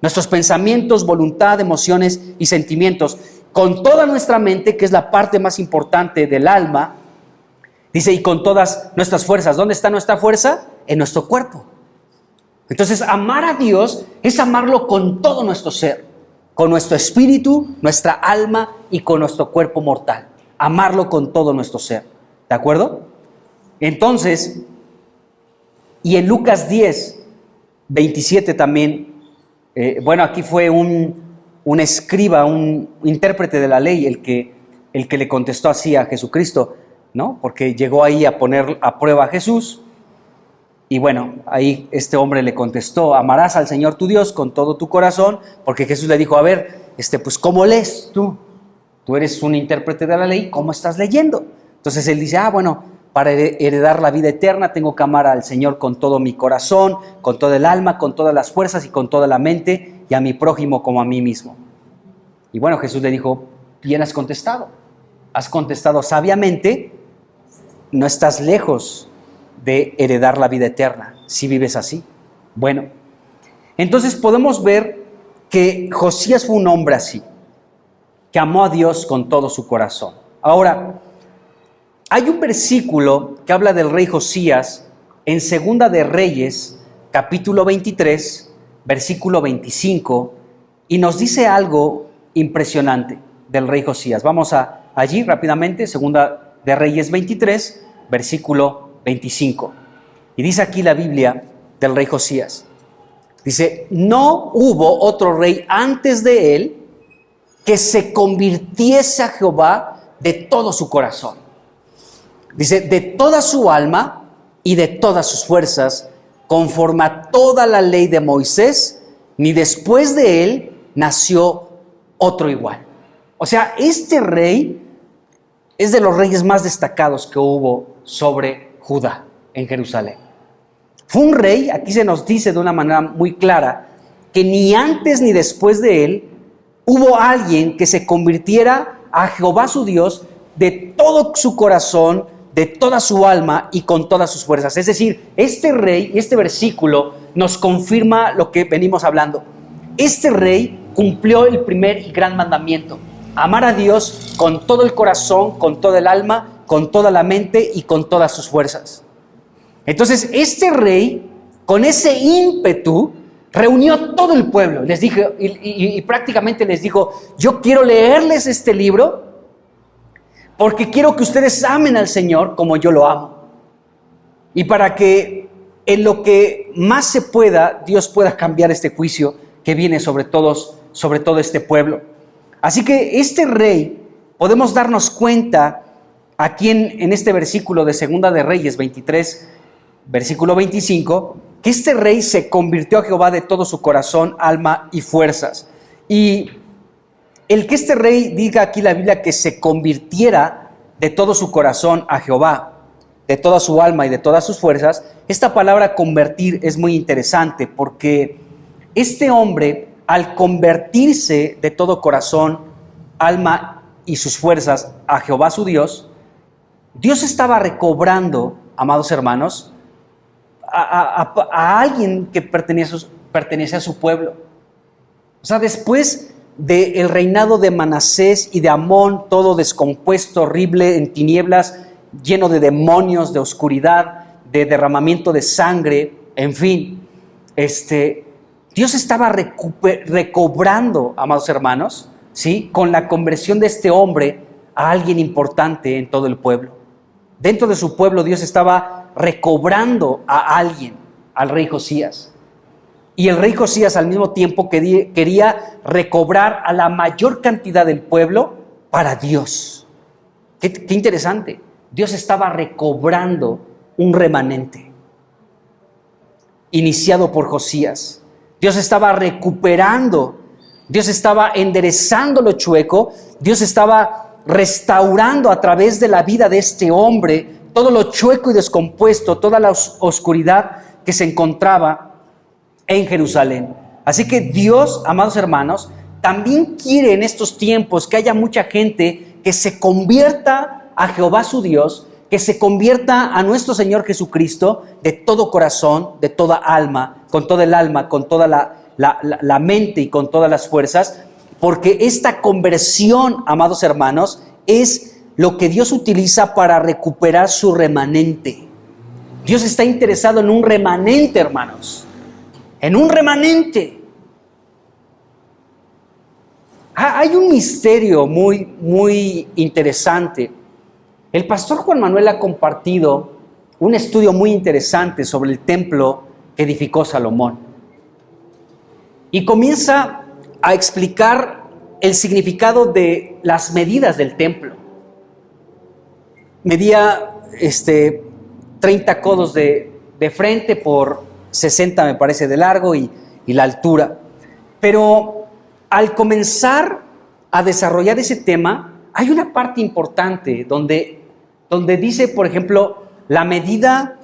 Nuestros pensamientos, voluntad, emociones y sentimientos, con toda nuestra mente, que es la parte más importante del alma, dice, y con todas nuestras fuerzas. ¿Dónde está nuestra fuerza? En nuestro cuerpo. Entonces, amar a Dios es amarlo con todo nuestro ser, con nuestro espíritu, nuestra alma y con nuestro cuerpo mortal. Amarlo con todo nuestro ser. ¿De acuerdo? Entonces, y en Lucas 10, 27 también, aquí fue un escriba, un intérprete de la ley, el que le contestó así a Jesucristo, ¿no? Porque llegó ahí a poner a prueba a Jesús. Y bueno, ahí este hombre le contestó, amarás al Señor tu Dios con todo tu corazón, porque Jesús le dijo, a ver, pues ¿cómo lees tú? Tú eres un intérprete de la ley, ¿cómo estás leyendo? Entonces él dice, para heredar la vida eterna tengo que amar al Señor con todo mi corazón, con todo el alma, con todas las fuerzas y con toda la mente, y a mi prójimo como a mí mismo. Y bueno, Jesús le dijo, bien has contestado sabiamente, no estás lejos de heredar la vida eterna, si vives así. Bueno, entonces podemos ver que Josías fue un hombre así, que amó a Dios con todo su corazón. Ahora, hay un versículo que habla del rey Josías en Segunda de Reyes, capítulo 23, versículo 25, y nos dice algo impresionante del rey Josías. Vamos allí rápidamente, Segunda de Reyes 23, versículo 25. Y dice aquí la Biblia del rey Josías. Dice, no hubo otro rey antes de él que se convirtiese a Jehová de todo su corazón. Dice, de toda su alma y de todas sus fuerzas, conforme a toda la ley de Moisés, ni después de él nació otro igual. O sea, este rey es de los reyes más destacados que hubo sobre Judá en Jerusalén. Fue un rey, aquí se nos dice de una manera muy clara, que ni antes ni después de él hubo alguien que se convirtiera a Jehová su Dios de todo su corazón, de toda su alma y con todas sus fuerzas. Es decir, este rey y este versículo nos confirma lo que venimos hablando. Este rey cumplió el primer y gran mandamiento: amar a Dios con todo el corazón, con toda el alma, con toda la mente y con todas sus fuerzas. Entonces, este rey, con ese ímpetu, reunió todo el pueblo. Les dije, y prácticamente les dijo, yo quiero leerles este libro porque quiero que ustedes amen al Señor como yo lo amo. Y para que en lo que más se pueda, Dios pueda cambiar este juicio que viene sobre todo este pueblo. Así que este rey, podemos darnos cuenta aquí en este versículo de Segunda de Reyes 23, versículo 25, que este rey se convirtió a Jehová de todo su corazón, alma y fuerzas. Y El que este rey diga aquí la Biblia que se convirtiera de todo su corazón a Jehová, de toda su alma y de todas sus fuerzas, esta palabra convertir es muy interesante porque este hombre, al convertirse de todo corazón, alma y sus fuerzas a Jehová su Dios, Dios estaba recobrando, amados hermanos, a alguien que pertenece a su pueblo. O sea, después del reinado de Manasés y de Amón, todo descompuesto, horrible, en tinieblas, lleno de demonios, de oscuridad, de derramamiento de sangre, en fin, Dios estaba recobrando, amados hermanos, ¿sí?, con la conversión de este hombre a alguien importante en todo el pueblo. Dentro de su pueblo Dios estaba recobrando a alguien, al rey Josías. Y el rey Josías al mismo tiempo quería recobrar a la mayor cantidad del pueblo para Dios. Qué interesante. Dios estaba recobrando un remanente iniciado por Josías. Dios estaba recuperando, Dios estaba enderezando lo chueco, Dios estaba restaurando a través de la vida de este hombre todo lo chueco y descompuesto, toda la oscuridad que se encontraba en Jerusalén. Así que Dios, amados hermanos, también quiere en estos tiempos que haya mucha gente que se convierta a Jehová su Dios, que se convierta a nuestro Señor Jesucristo de todo corazón, de toda alma, con toda el alma, con toda la mente y con todas las fuerzas, porque esta conversión, amados hermanos, es lo que Dios utiliza para recuperar su remanente. Dios está interesado en un remanente, hermanos, en un remanente. Hay un misterio muy interesante. El pastor Juan Manuel ha compartido un estudio muy interesante sobre el templo que edificó Salomón. Y comienza a explicar el significado de las medidas del templo. Medía 30 codos de frente por 60, me parece, de largo y la altura. Pero al comenzar a desarrollar ese tema, hay una parte importante donde dice, por ejemplo, la medida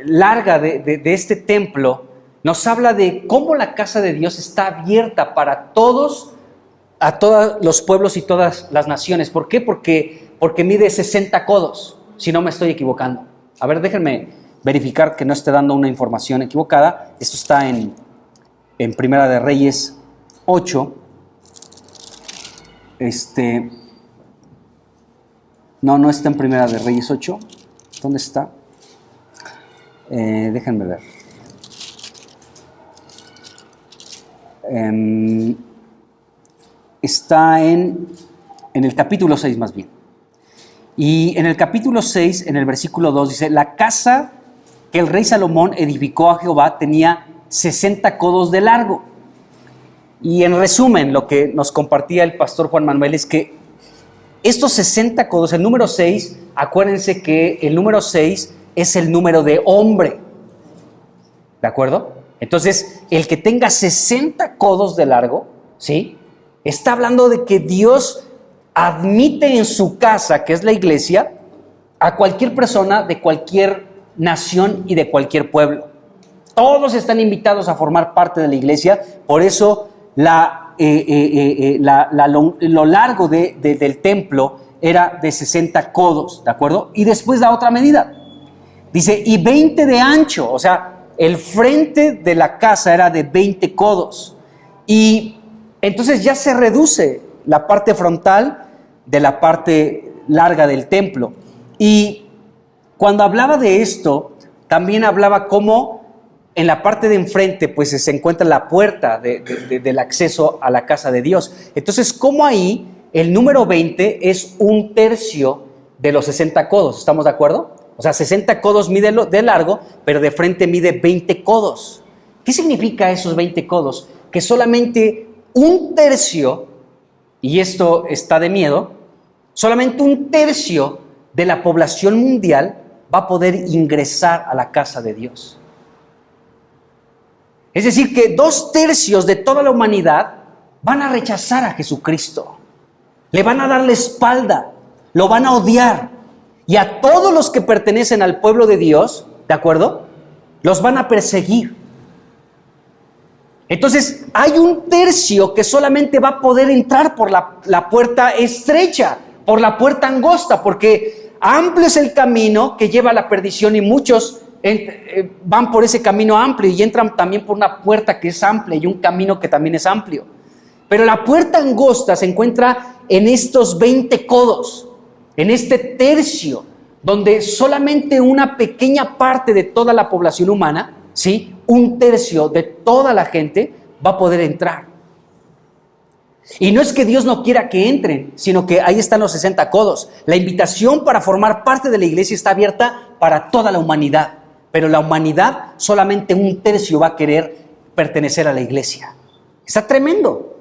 larga de este templo nos habla de cómo la casa de Dios está abierta para todos, a todos los pueblos y todas las naciones. ¿Por qué? Porque mide 60 codos, si no me estoy equivocando. A ver, déjenme verificar que no esté dando una información equivocada. Esto está en Primera de Reyes 8. No está en Primera de Reyes 8. ¿Dónde está? Déjenme ver. Está en el capítulo 6 más bien. Y en el capítulo 6, en el versículo 2, dice: la casa que el rey Salomón edificó a Jehová tenía 60 codos de largo. Y en resumen, lo que nos compartía el pastor Juan Manuel es que estos 60 codos, el número 6, acuérdense que el número 6 es el número de hombre. ¿De acuerdo? Entonces, el que tenga 60 codos de largo, ¿sí?, está hablando de que Dios admite en su casa, que es la iglesia, a cualquier persona de cualquier nación y de cualquier pueblo. Todos están invitados a formar parte de la iglesia. Por eso lo largo del templo era de 60 codos, ¿de acuerdo? Y después da otra medida. Dice, y 20 de ancho, o sea, el frente de la casa era de 20 codos. Y entonces ya se reduce la parte frontal de la parte larga del templo. Y cuando hablaba de esto, también hablaba cómo en la parte de enfrente pues se encuentra la puerta del acceso a la casa de Dios. Entonces, como ahí el número 20 es un tercio de los 60 codos, ¿estamos de acuerdo? O sea, 60 codos mide de largo, pero de frente mide 20 codos. ¿Qué significa esos 20 codos? Que solamente un tercio, y esto está de miedo, solamente un tercio de la población mundial va a poder ingresar a la casa de Dios. Es decir, que 2 tercios de toda la humanidad van a rechazar a Jesucristo, le van a dar la espalda, lo van a odiar, y a todos los que pertenecen al pueblo de Dios, ¿de acuerdo?, los van a perseguir. Entonces hay un tercio que solamente va a poder entrar por la puerta estrecha, por la puerta angosta, porque amplio es el camino que lleva a la perdición y muchos van por ese camino amplio y entran también por una puerta que es amplia y un camino que también es amplio. Pero la puerta angosta se encuentra en estos 20 codos, en este tercio, donde solamente una pequeña parte de toda la población humana, ¿sí?, un tercio de toda la gente va a poder entrar. Y no es que Dios no quiera que entren, sino que ahí están los 60 codos. La invitación para formar parte de la iglesia está abierta para toda la humanidad, pero la humanidad, solamente un tercio va a querer pertenecer a la iglesia. Está tremendo,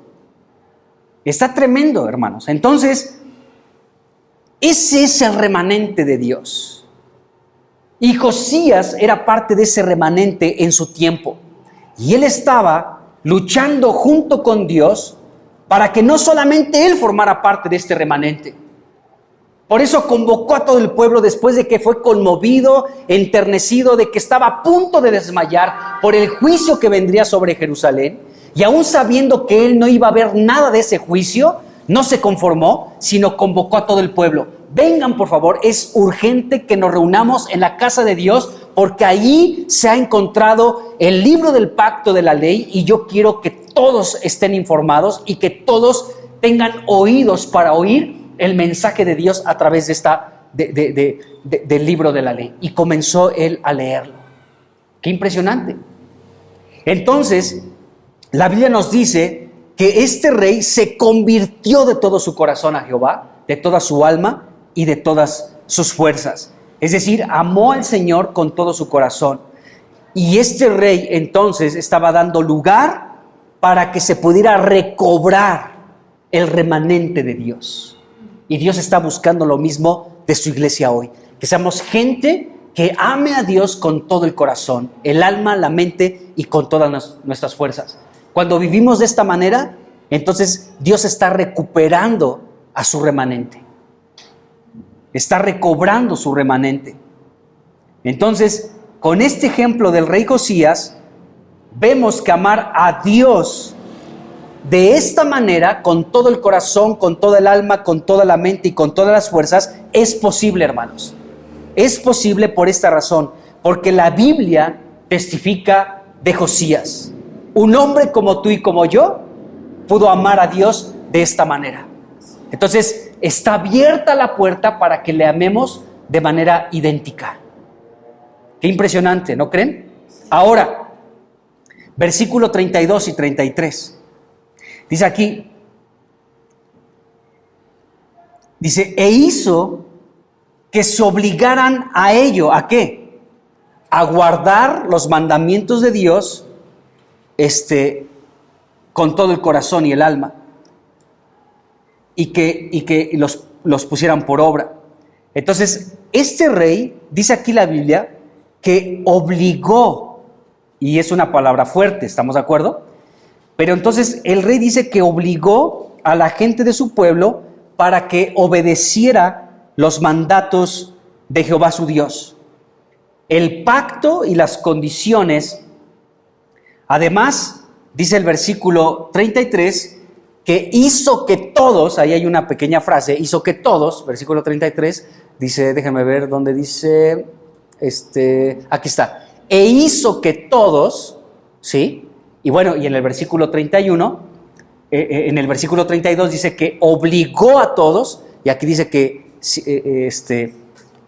hermanos. Entonces, ese es el remanente de Dios. Y Josías era parte de ese remanente en su tiempo. Y él estaba luchando junto con Dios para que no solamente él formara parte de este remanente. Por eso convocó a todo el pueblo después de que fue conmovido, enternecido, de que estaba a punto de desmayar por el juicio que vendría sobre Jerusalén. Y aún sabiendo que él no iba a ver nada de ese juicio, no se conformó, sino convocó a todo el pueblo. Vengan, por favor, es urgente que nos reunamos en la casa de Dios, porque allí se ha encontrado el libro del pacto de la ley y yo quiero que todos estén informados y que todos tengan oídos para oír el mensaje de Dios a través de del libro de la ley. Y comenzó él a leerlo. ¡Qué impresionante! Entonces, la Biblia nos dice que este rey se convirtió de todo su corazón a Jehová, de toda su alma y de todas sus fuerzas. Es decir, amó al Señor con todo su corazón. Y este rey entonces estaba dando lugar para que se pudiera recobrar el remanente de Dios. Y Dios está buscando lo mismo de su iglesia hoy. Que seamos gente que ame a Dios con todo el corazón, el alma, la mente y con todas nuestras fuerzas. Cuando vivimos de esta manera, entonces Dios está recuperando a su remanente. Está recobrando su remanente. Entonces, con este ejemplo del rey Josías, vemos que amar a Dios de esta manera, con todo el corazón, con toda el alma, con toda la mente y con todas las fuerzas, es posible, hermanos. Es posible por esta razón, porque la Biblia testifica de Josías. Un hombre como tú y como yo pudo amar a Dios de esta manera. Entonces, está abierta la puerta para que le amemos de manera idéntica. Qué impresionante, ¿no creen? Ahora, versículo 32 y 33. Dice aquí, dice, e hizo que se obligaran a ello, ¿a qué? A guardar los mandamientos de Dios, con todo el corazón y el alma, y que los pusieran por obra. Entonces, este rey, dice aquí la Biblia, que obligó, y es una palabra fuerte, ¿estamos de acuerdo? Pero entonces el rey dice que obligó a la gente de su pueblo para que obedeciera los mandatos de Jehová su Dios. El pacto y las condiciones. Además, dice el versículo 33, que hizo que todos, ahí hay una pequeña frase, hizo que todos, versículo 33, dice, déjenme ver dónde dice, aquí está, e hizo que todos, ¿sí? Y bueno, y en el versículo 31, en el versículo 32 dice que obligó a todos, y aquí dice que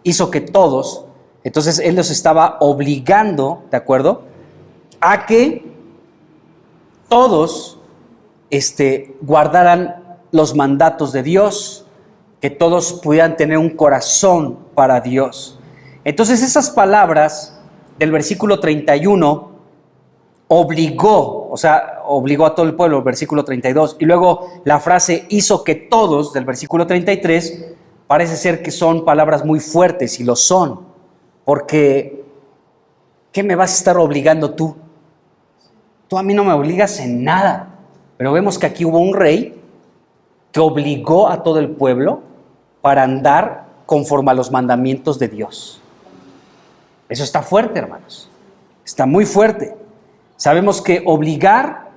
hizo que todos, entonces él los estaba obligando, ¿de acuerdo?, a que todos guardaran los mandatos de Dios, que todos pudieran tener un corazón para Dios. Entonces esas palabras del versículo 31 obligó, o sea, obligó a todo el pueblo, el versículo 32, y luego la frase hizo que todos, del versículo 33, parece ser que son palabras muy fuertes, y lo son, porque ¿qué me vas a estar obligando tú? Tú a mí no me obligas en nada, Pero vemos que aquí hubo un rey que obligó a todo el pueblo para andar conforme a los mandamientos de Dios. Eso está fuerte, hermanos. Está muy fuerte. Sabemos que obligar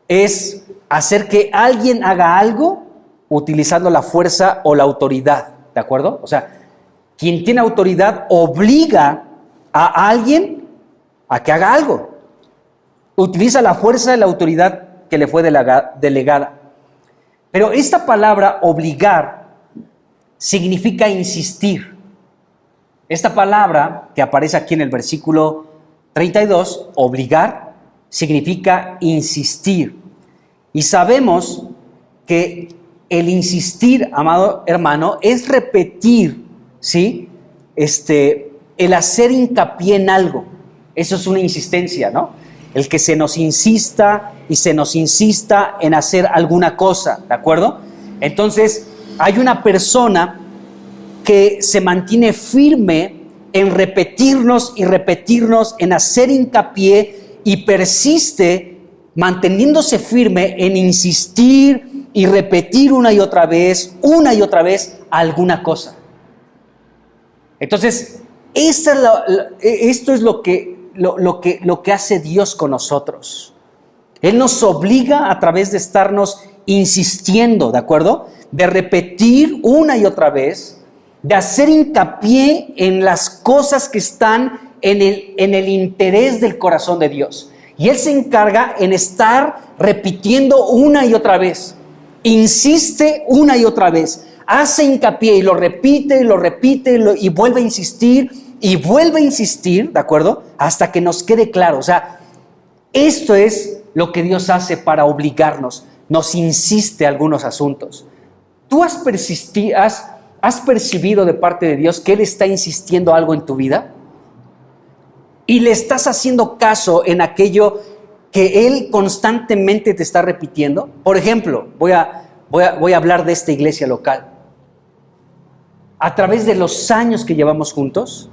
es hacer que alguien haga algo utilizando la fuerza o la autoridad, ¿de acuerdo? O sea, quien tiene autoridad obliga a alguien a que haga algo. Utiliza la fuerza y la autoridad que le fue delegada. Pero esta palabra obligar significa insistir. Esta palabra que aparece aquí en el versículo 32, obligar, significa insistir. Y sabemos que el insistir, amado hermano, es repetir, ¿sí? El hacer hincapié en algo. Eso es una insistencia, ¿no? El que se nos insista y se nos insista en hacer alguna cosa, ¿de acuerdo? Entonces, hay una persona que se mantiene firme en repetirnos y repetirnos, en hacer hincapié y persiste manteniéndose firme en insistir y repetir una y otra vez alguna cosa. Entonces, esto es lo que hace Dios con nosotros. Él nos obliga a través de estarnos insistiendo, ¿de acuerdo? De repetir una y otra vez, de hacer hincapié en las cosas que están en el interés del corazón de Dios. Y Él se encarga en estar repitiendo una y otra vez. Insiste una y otra vez. Hace hincapié y lo repite y vuelve a insistir y vuelve a insistir, ¿de acuerdo? Hasta que nos quede claro. O sea, esto es lo que Dios hace para obligarnos. Nos insiste algunos asuntos. ¿Tú has percibido de parte de Dios que Él está insistiendo algo en tu vida? Y le estás haciendo caso en aquello que Él constantemente te está repitiendo. Por ejemplo, voy a hablar de esta iglesia local. A través de los años que llevamos juntos,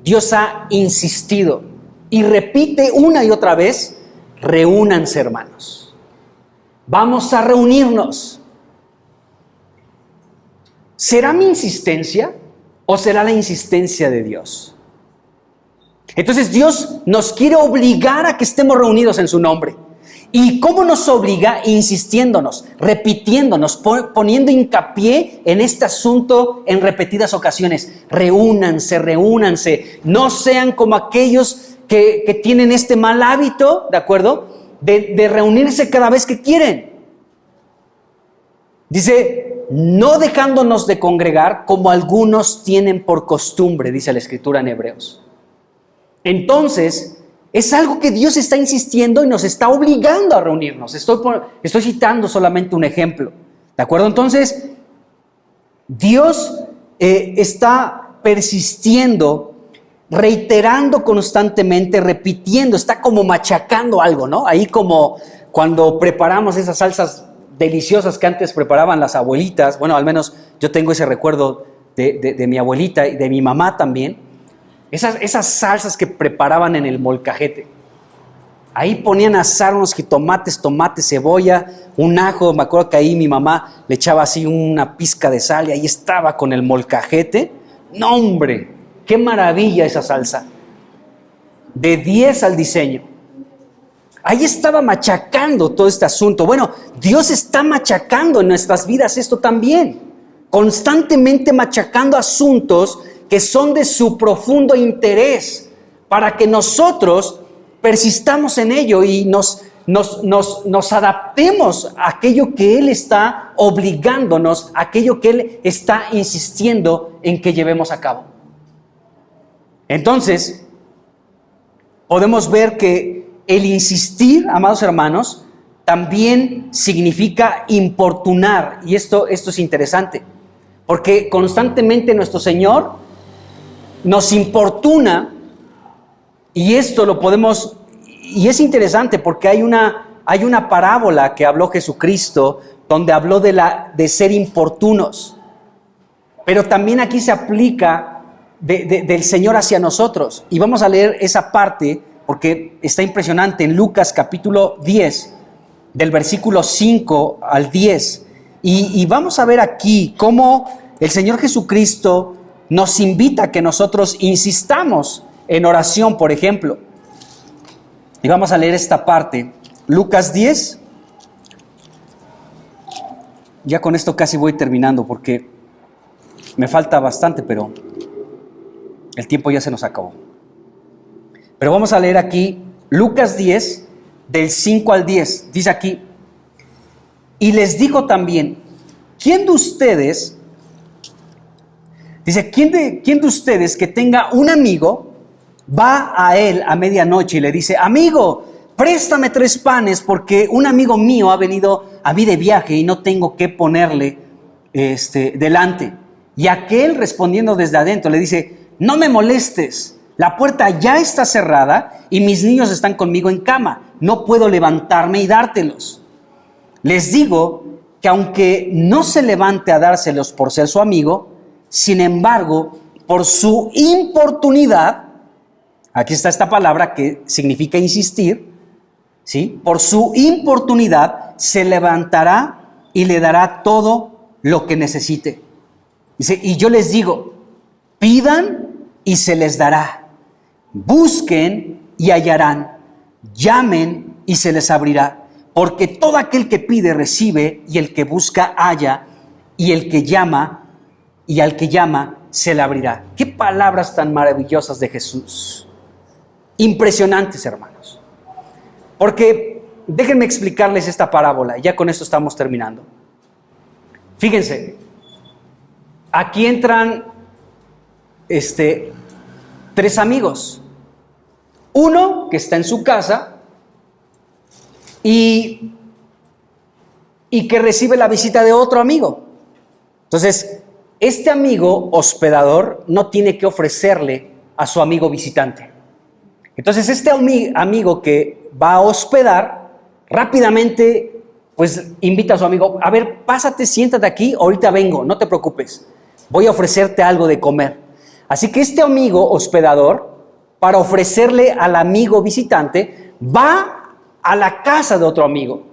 Dios ha insistido y repite una y otra vez: reúnanse, hermanos. Vamos a reunirnos. ¿Será mi insistencia o será la insistencia de Dios? Entonces Dios nos quiere obligar a que estemos reunidos en su nombre. ¿Y cómo nos obliga? Insistiéndonos, repitiéndonos, poniendo hincapié en este asunto en repetidas ocasiones. Reúnanse, reúnanse. No sean como aquellos que tienen este mal hábito, ¿de acuerdo? De reunirse cada vez que quieren. Dice, no dejándonos de congregar como algunos tienen por costumbre, dice la Escritura en Hebreos. Entonces, es algo que Dios está insistiendo y nos está obligando a reunirnos. Estoy citando solamente un ejemplo, ¿de acuerdo? Entonces, Dios está persistiendo, reiterando constantemente, repitiendo, está como machacando algo, ¿no? Ahí como cuando preparamos esas salsas deliciosas que antes preparaban las abuelitas. Bueno, al menos yo tengo ese recuerdo de mi abuelita y de mi mamá también. Esas salsas que preparaban en el molcajete. Ahí ponían a asar unos jitomates, tomate, cebolla, un ajo. Me acuerdo que ahí mi mamá le echaba así una pizca de sal y ahí estaba con el molcajete. ¡No, hombre! ¡Qué maravilla esa salsa! De 10 al diseño. Ahí estaba machacando todo este asunto. Bueno, Dios está machacando en nuestras vidas esto también. Constantemente machacando asuntos que son de su profundo interés, para que nosotros persistamos en ello y nos adaptemos a aquello que Él está obligándonos, a aquello que Él está insistiendo en que llevemos a cabo. Entonces, podemos ver que el insistir, amados hermanos, también significa importunar, y esto es interesante, porque constantemente nuestro Señor nos importuna, y esto lo podemos, y es interesante porque hay una parábola que habló Jesucristo donde habló de ser importunos, pero también aquí se aplica del Señor hacia nosotros, y vamos a leer esa parte porque está impresionante en Lucas capítulo 10, del versículo 5 al 10. Y vamos a ver aquí cómo el Señor Jesucristo nos invita a que nosotros insistamos en oración, por ejemplo. Y vamos a leer esta parte. Lucas 10. Ya con esto casi voy terminando porque me falta bastante, pero el tiempo ya se nos acabó. Pero vamos a leer aquí Lucas 10, del 5 al 10. Dice aquí: y les dijo también, ¿quién de ustedes que tenga un amigo, va a él a medianoche y le dice: amigo, préstame 3 panes porque un amigo mío ha venido a mí de viaje y no tengo qué ponerle delante? Y aquel, respondiendo desde adentro, le dice: no me molestes, la puerta ya está cerrada y mis niños están conmigo en cama, no puedo levantarme y dártelos. Les digo que aunque no se levante a dárselos por ser su amigo, sin embargo, por su importunidad, aquí está esta palabra que significa insistir, ¿sí? Por su importunidad se levantará y le dará todo lo que necesite. Dice: y yo les digo, pidan y se les dará, busquen y hallarán, llamen y se les abrirá. Porque todo aquel que pide recibe, y el que busca halla, y el que llama, y al que llama se le abrirá. Qué palabras tan maravillosas de Jesús. Impresionantes, hermanos. Porque déjenme explicarles esta parábola, ya con esto estamos terminando. Fíjense, aquí entran 3 amigos. Uno que está en su casa y que recibe la visita de otro amigo. Entonces, este amigo hospedador no tiene que ofrecerle a su amigo visitante. Entonces, este amigo que va a hospedar, rápidamente pues invita a su amigo: a ver, pásate, siéntate aquí, ahorita vengo, no te preocupes, voy a ofrecerte algo de comer. Así que este amigo hospedador, para ofrecerle al amigo visitante, va a la casa de otro amigo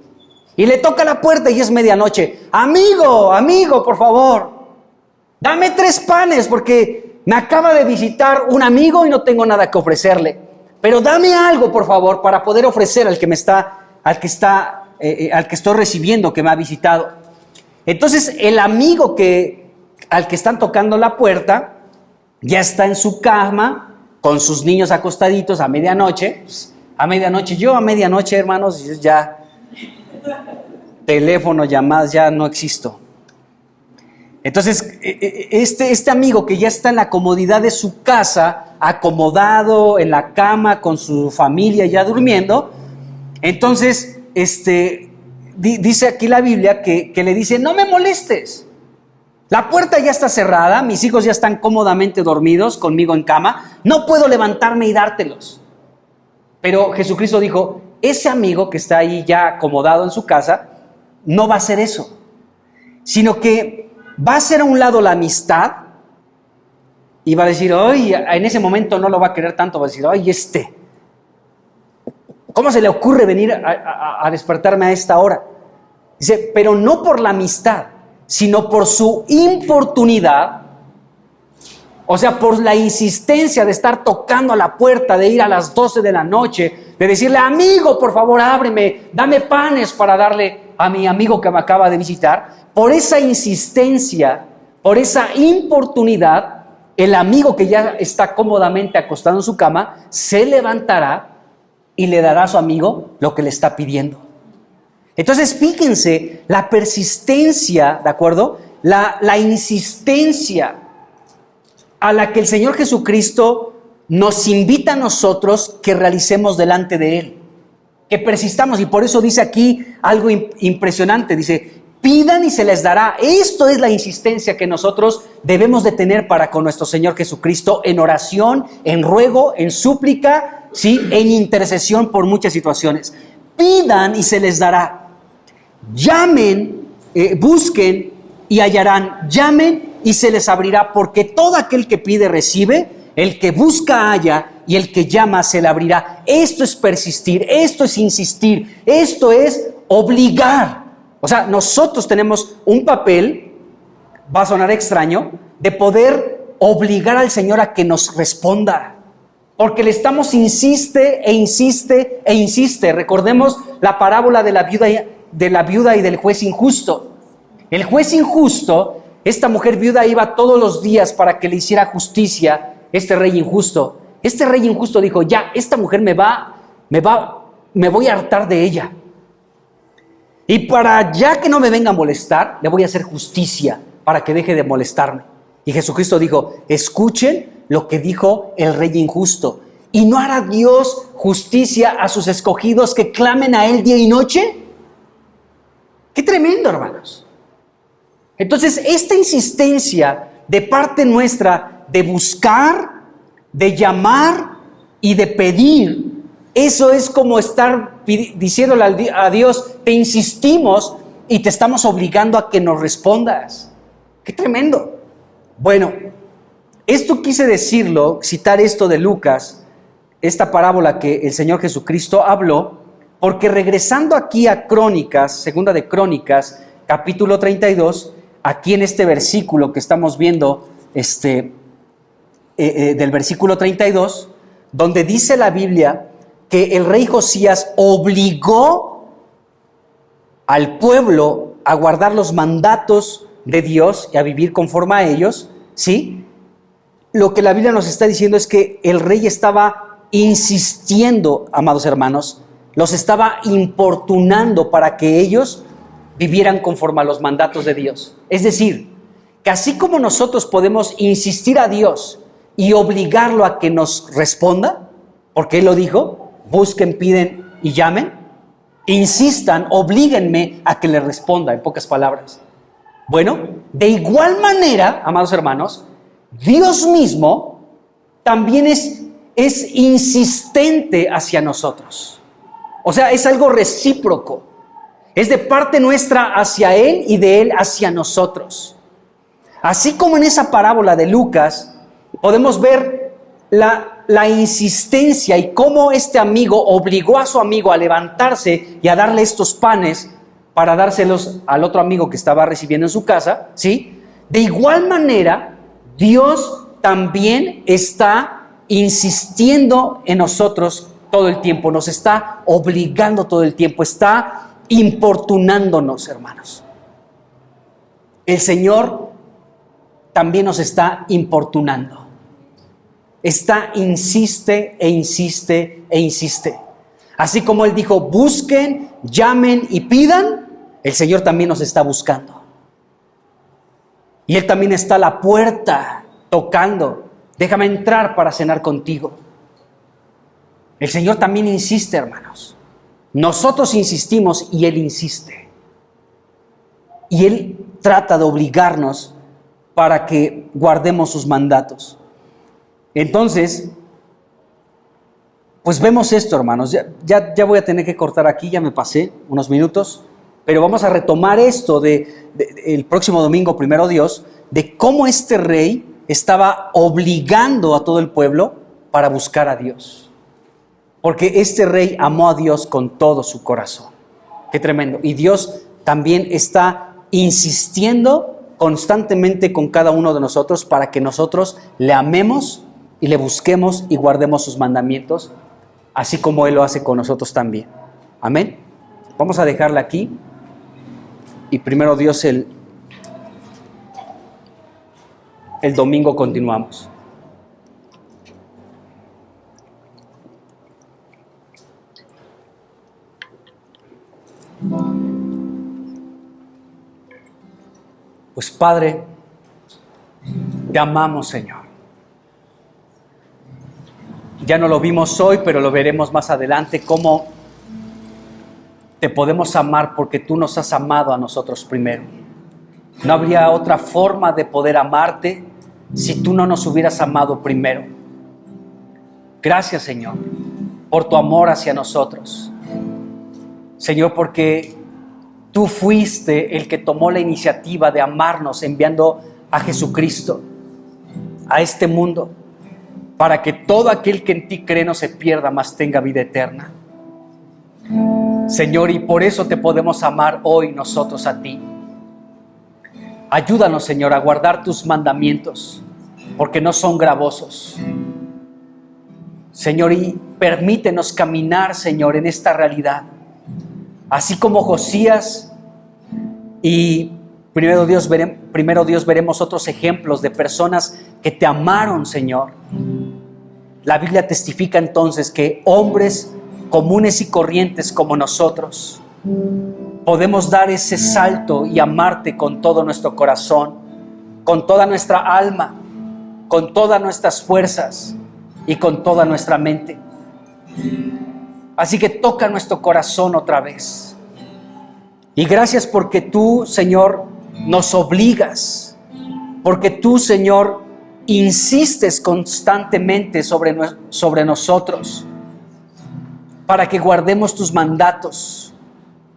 y le toca la puerta y es medianoche. Amigo, por favor, dame 3 panes porque me acaba de visitar un amigo y no tengo nada que ofrecerle. Pero dame algo, por favor, para poder ofrecer al que estoy recibiendo, que me ha visitado. Entonces, el amigo al que están tocando la puerta ya está en su cama con sus niños acostaditos a medianoche. Yo a medianoche, hermanos, ya teléfono, llamadas, ya no existo. Entonces, este amigo que ya está en la comodidad de su casa, acomodado en la cama con su familia ya durmiendo, entonces, dice aquí la Biblia que le dice: no me molestes, la puerta ya está cerrada, mis hijos ya están cómodamente dormidos conmigo en cama, no puedo levantarme y dártelos. Pero Jesucristo dijo: ese amigo que está ahí ya acomodado en su casa no va a hacer eso, sino que va a hacer a un lado la amistad y va a decir: ay, en ese momento no lo va a querer tanto, va a decir: ay, ¿cómo se le ocurre venir a despertarme a esta hora? Dice: pero no por la amistad, sino por su importunidad, o sea, por la insistencia de estar tocando a la puerta, de ir a las 12 de la noche, de decirle: amigo, por favor, ábreme, dame panes para darle a mi amigo que me acaba de visitar. Por esa insistencia, por esa importunidad, el amigo que ya está cómodamente acostado en su cama se levantará y le dará a su amigo lo que le está pidiendo. Entonces, fíjense la persistencia, ¿de acuerdo? La insistencia a la que el Señor Jesucristo nos invita a nosotros que realicemos delante de Él, que persistamos. Y por eso dice aquí algo impresionante, dice: pidan y se les dará. Esto es la insistencia que nosotros debemos de tener para con nuestro Señor Jesucristo, en oración, en ruego, en súplica, ¿sí? En intercesión por muchas situaciones. Pidan y se les dará. Llamen, busquen y hallarán. Llamen y se les abrirá, porque todo aquel que pide recibe, el que busca halla, y el que llama se le abrirá. Esto es persistir, esto es insistir, esto es obligar. O sea, nosotros tenemos un papel, va a sonar extraño, de poder obligar al Señor a que nos responda. Porque le estamos insiste e insiste e insiste. Recordemos la parábola de la viuda y del juez injusto. El juez injusto, esta mujer viuda iba todos los días para que le hiciera justicia este rey injusto. Este rey injusto dijo, ya, esta mujer me voy a hartar de ella. Y para ya que no me venga a molestar, le voy a hacer justicia para que deje de molestarme. Y Jesucristo dijo, escuchen lo que dijo el rey injusto. ¿Y no hará Dios justicia a sus escogidos que clamen a Él día y noche? ¡Qué tremendo, hermanos! Entonces, esta insistencia de parte nuestra de buscar, de llamar y de pedir, eso es como estar diciéndole a Dios, te insistimos y te estamos obligando a que nos respondas. ¡Qué tremendo! Bueno, esto quise decirlo, citar esto de Lucas, esta parábola que el Señor Jesucristo habló, porque regresando aquí a Crónicas, segunda de Crónicas, capítulo 32, aquí en este versículo que estamos viendo, del versículo 32, donde dice la Biblia que el rey Josías obligó al pueblo a guardar los mandatos de Dios y a vivir conforme a ellos, ¿sí? Lo que la Biblia nos está diciendo es que el rey estaba insistiendo, amados hermanos, los estaba importunando para que ellos vivieran conforme a los mandatos de Dios. Es decir, que así como nosotros podemos insistir a Dios y obligarlo a que nos responda, porque Él lo dijo, busquen, piden y llamen, insistan, oblíguenme a que le responda, en pocas palabras. Bueno, de igual manera, amados hermanos, Dios mismo también es insistente hacia nosotros. O sea, es algo recíproco. Es de parte nuestra hacia Él y de Él hacia nosotros. Así como en esa parábola de Lucas, podemos ver la insistencia y cómo este amigo obligó a su amigo a levantarse y a darle estos panes para dárselos al otro amigo que estaba recibiendo en su casa, ¿sí? De igual manera, Dios también está insistiendo en nosotros todo el tiempo, nos está obligando todo el tiempo, está importunándonos, hermanos. El Señor también nos está importunando. Insiste e insiste e insiste. Así como Él dijo, busquen, llamen y pidan, el Señor también nos está buscando. Y Él también está a la puerta tocando. Déjame entrar para cenar contigo. El Señor también insiste, hermanos. Nosotros insistimos y Él insiste. Y Él trata de obligarnos para que guardemos sus mandatos. Entonces, pues vemos esto, hermanos. Ya voy a tener que cortar aquí, ya me pasé unos minutos, pero vamos a retomar esto el próximo domingo, primero Dios, de cómo este rey estaba obligando a todo el pueblo para buscar a Dios. Porque este rey amó a Dios con todo su corazón. Qué tremendo. Y Dios también está insistiendo constantemente con cada uno de nosotros para que nosotros le amemos y le busquemos y guardemos sus mandamientos, así como Él lo hace con nosotros también. Amén. Vamos a dejarla aquí y primero Dios el domingo continuamos. Pues Padre, te amamos, Señor. Ya no lo vimos hoy, pero lo veremos más adelante, cómo te podemos amar porque tú nos has amado a nosotros primero. No habría otra forma de poder amarte si tú no nos hubieras amado primero. Gracias, Señor, por tu amor hacia nosotros. Señor, porque tú fuiste el que tomó la iniciativa de amarnos enviando a Jesucristo a este mundo para que todo aquel que en ti cree no se pierda, mas tenga vida eterna. Señor, y por eso te podemos amar hoy nosotros a ti. Ayúdanos, Señor, a guardar tus mandamientos, porque no son gravosos. Señor, y permítenos caminar, Señor, en esta realidad. Así como Josías, y primero Dios veremos otros ejemplos de personas que te amaron, Señor. La Biblia testifica entonces que hombres comunes y corrientes como nosotros podemos dar ese salto y amarte con todo nuestro corazón, con toda nuestra alma, con todas nuestras fuerzas y con toda nuestra mente. Así que toca nuestro corazón otra vez. Y gracias porque tú, Señor, nos obligas, porque tú, Señor, insistes constantemente sobre nosotros, para que guardemos tus mandatos,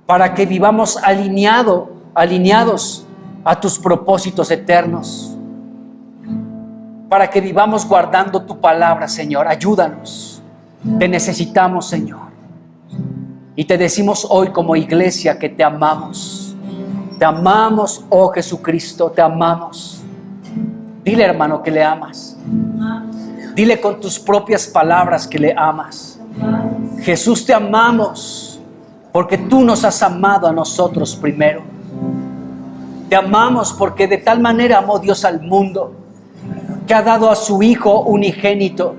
para que vivamos alineados a tus propósitos eternos, para que vivamos guardando tu palabra, Señor. Ayúdanos, te necesitamos, Señor. Y te decimos hoy como iglesia que te amamos. Te amamos, oh Jesucristo, te amamos. Dile, hermano, que le amas. Dile con tus propias palabras que le amas. Jesús, te amamos porque tú nos has amado a nosotros primero. Te amamos porque de tal manera amó Dios al mundo que ha dado a su Hijo unigénito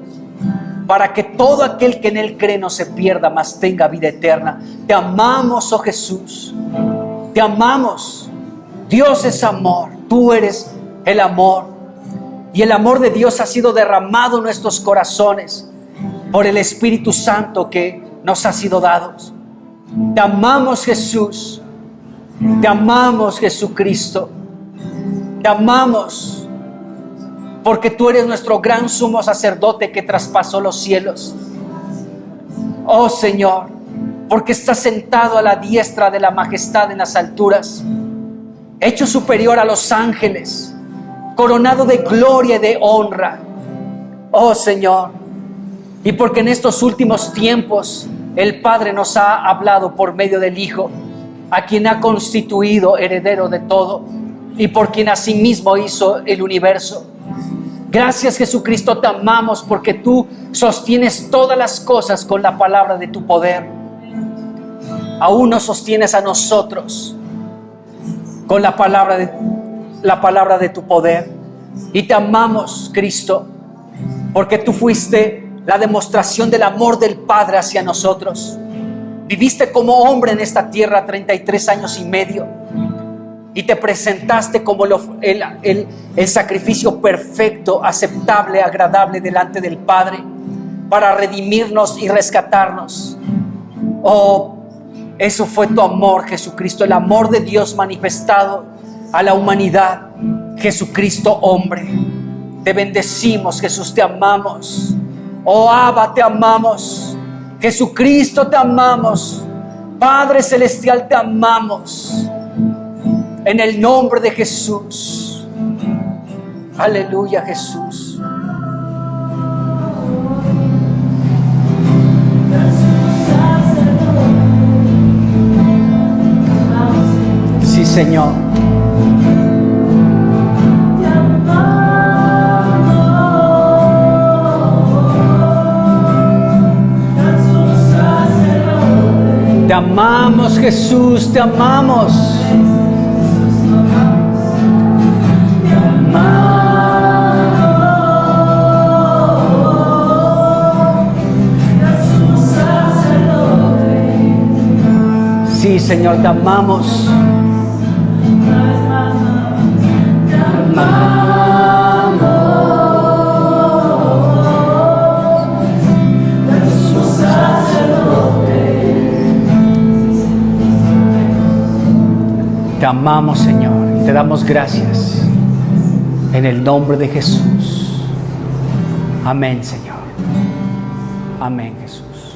para que todo aquel que en Él cree no se pierda, mas tenga vida eterna. Te amamos, oh Jesús. Te amamos. Dios es amor. Tú eres el amor. Y el amor de Dios ha sido derramado en nuestros corazones por el Espíritu Santo que nos ha sido dado. Te amamos, Jesús. Te amamos, Jesucristo. Te amamos porque tú eres nuestro gran sumo sacerdote que traspasó los cielos. Oh Señor, porque estás sentado a la diestra de la majestad en las alturas, hecho superior a los ángeles, coronado de gloria y de honra. Oh Señor, y porque en estos últimos tiempos el Padre nos ha hablado por medio del Hijo, a quien ha constituido heredero de todo y por quien asimismo hizo el universo. Gracias, Jesucristo, te amamos porque tú sostienes todas las cosas con la palabra de tu poder. Aún nos sostienes a nosotros con la palabra de tu poder. Y te amamos, Cristo, porque tú fuiste la demostración del amor del Padre hacia nosotros. Viviste como hombre en esta tierra 33 años y medio y te presentaste como el sacrificio perfecto, aceptable, agradable delante del Padre para redimirnos y rescatarnos. Oh, eso fue tu amor, Jesucristo, el amor de Dios manifestado a la humanidad. Jesucristo, hombre. Te bendecimos, Jesús, te amamos. Oh, Abba, te amamos. Jesucristo, te amamos. Padre Celestial, te amamos. En el nombre de Jesús. Aleluya, Jesús. Sí, Señor. Te amamos, Jesús, te amamos. Sí, Señor, te amamos. Te amamos, Señor, y te damos gracias en el nombre de Jesús. Amén, Señor. Amén, Jesús.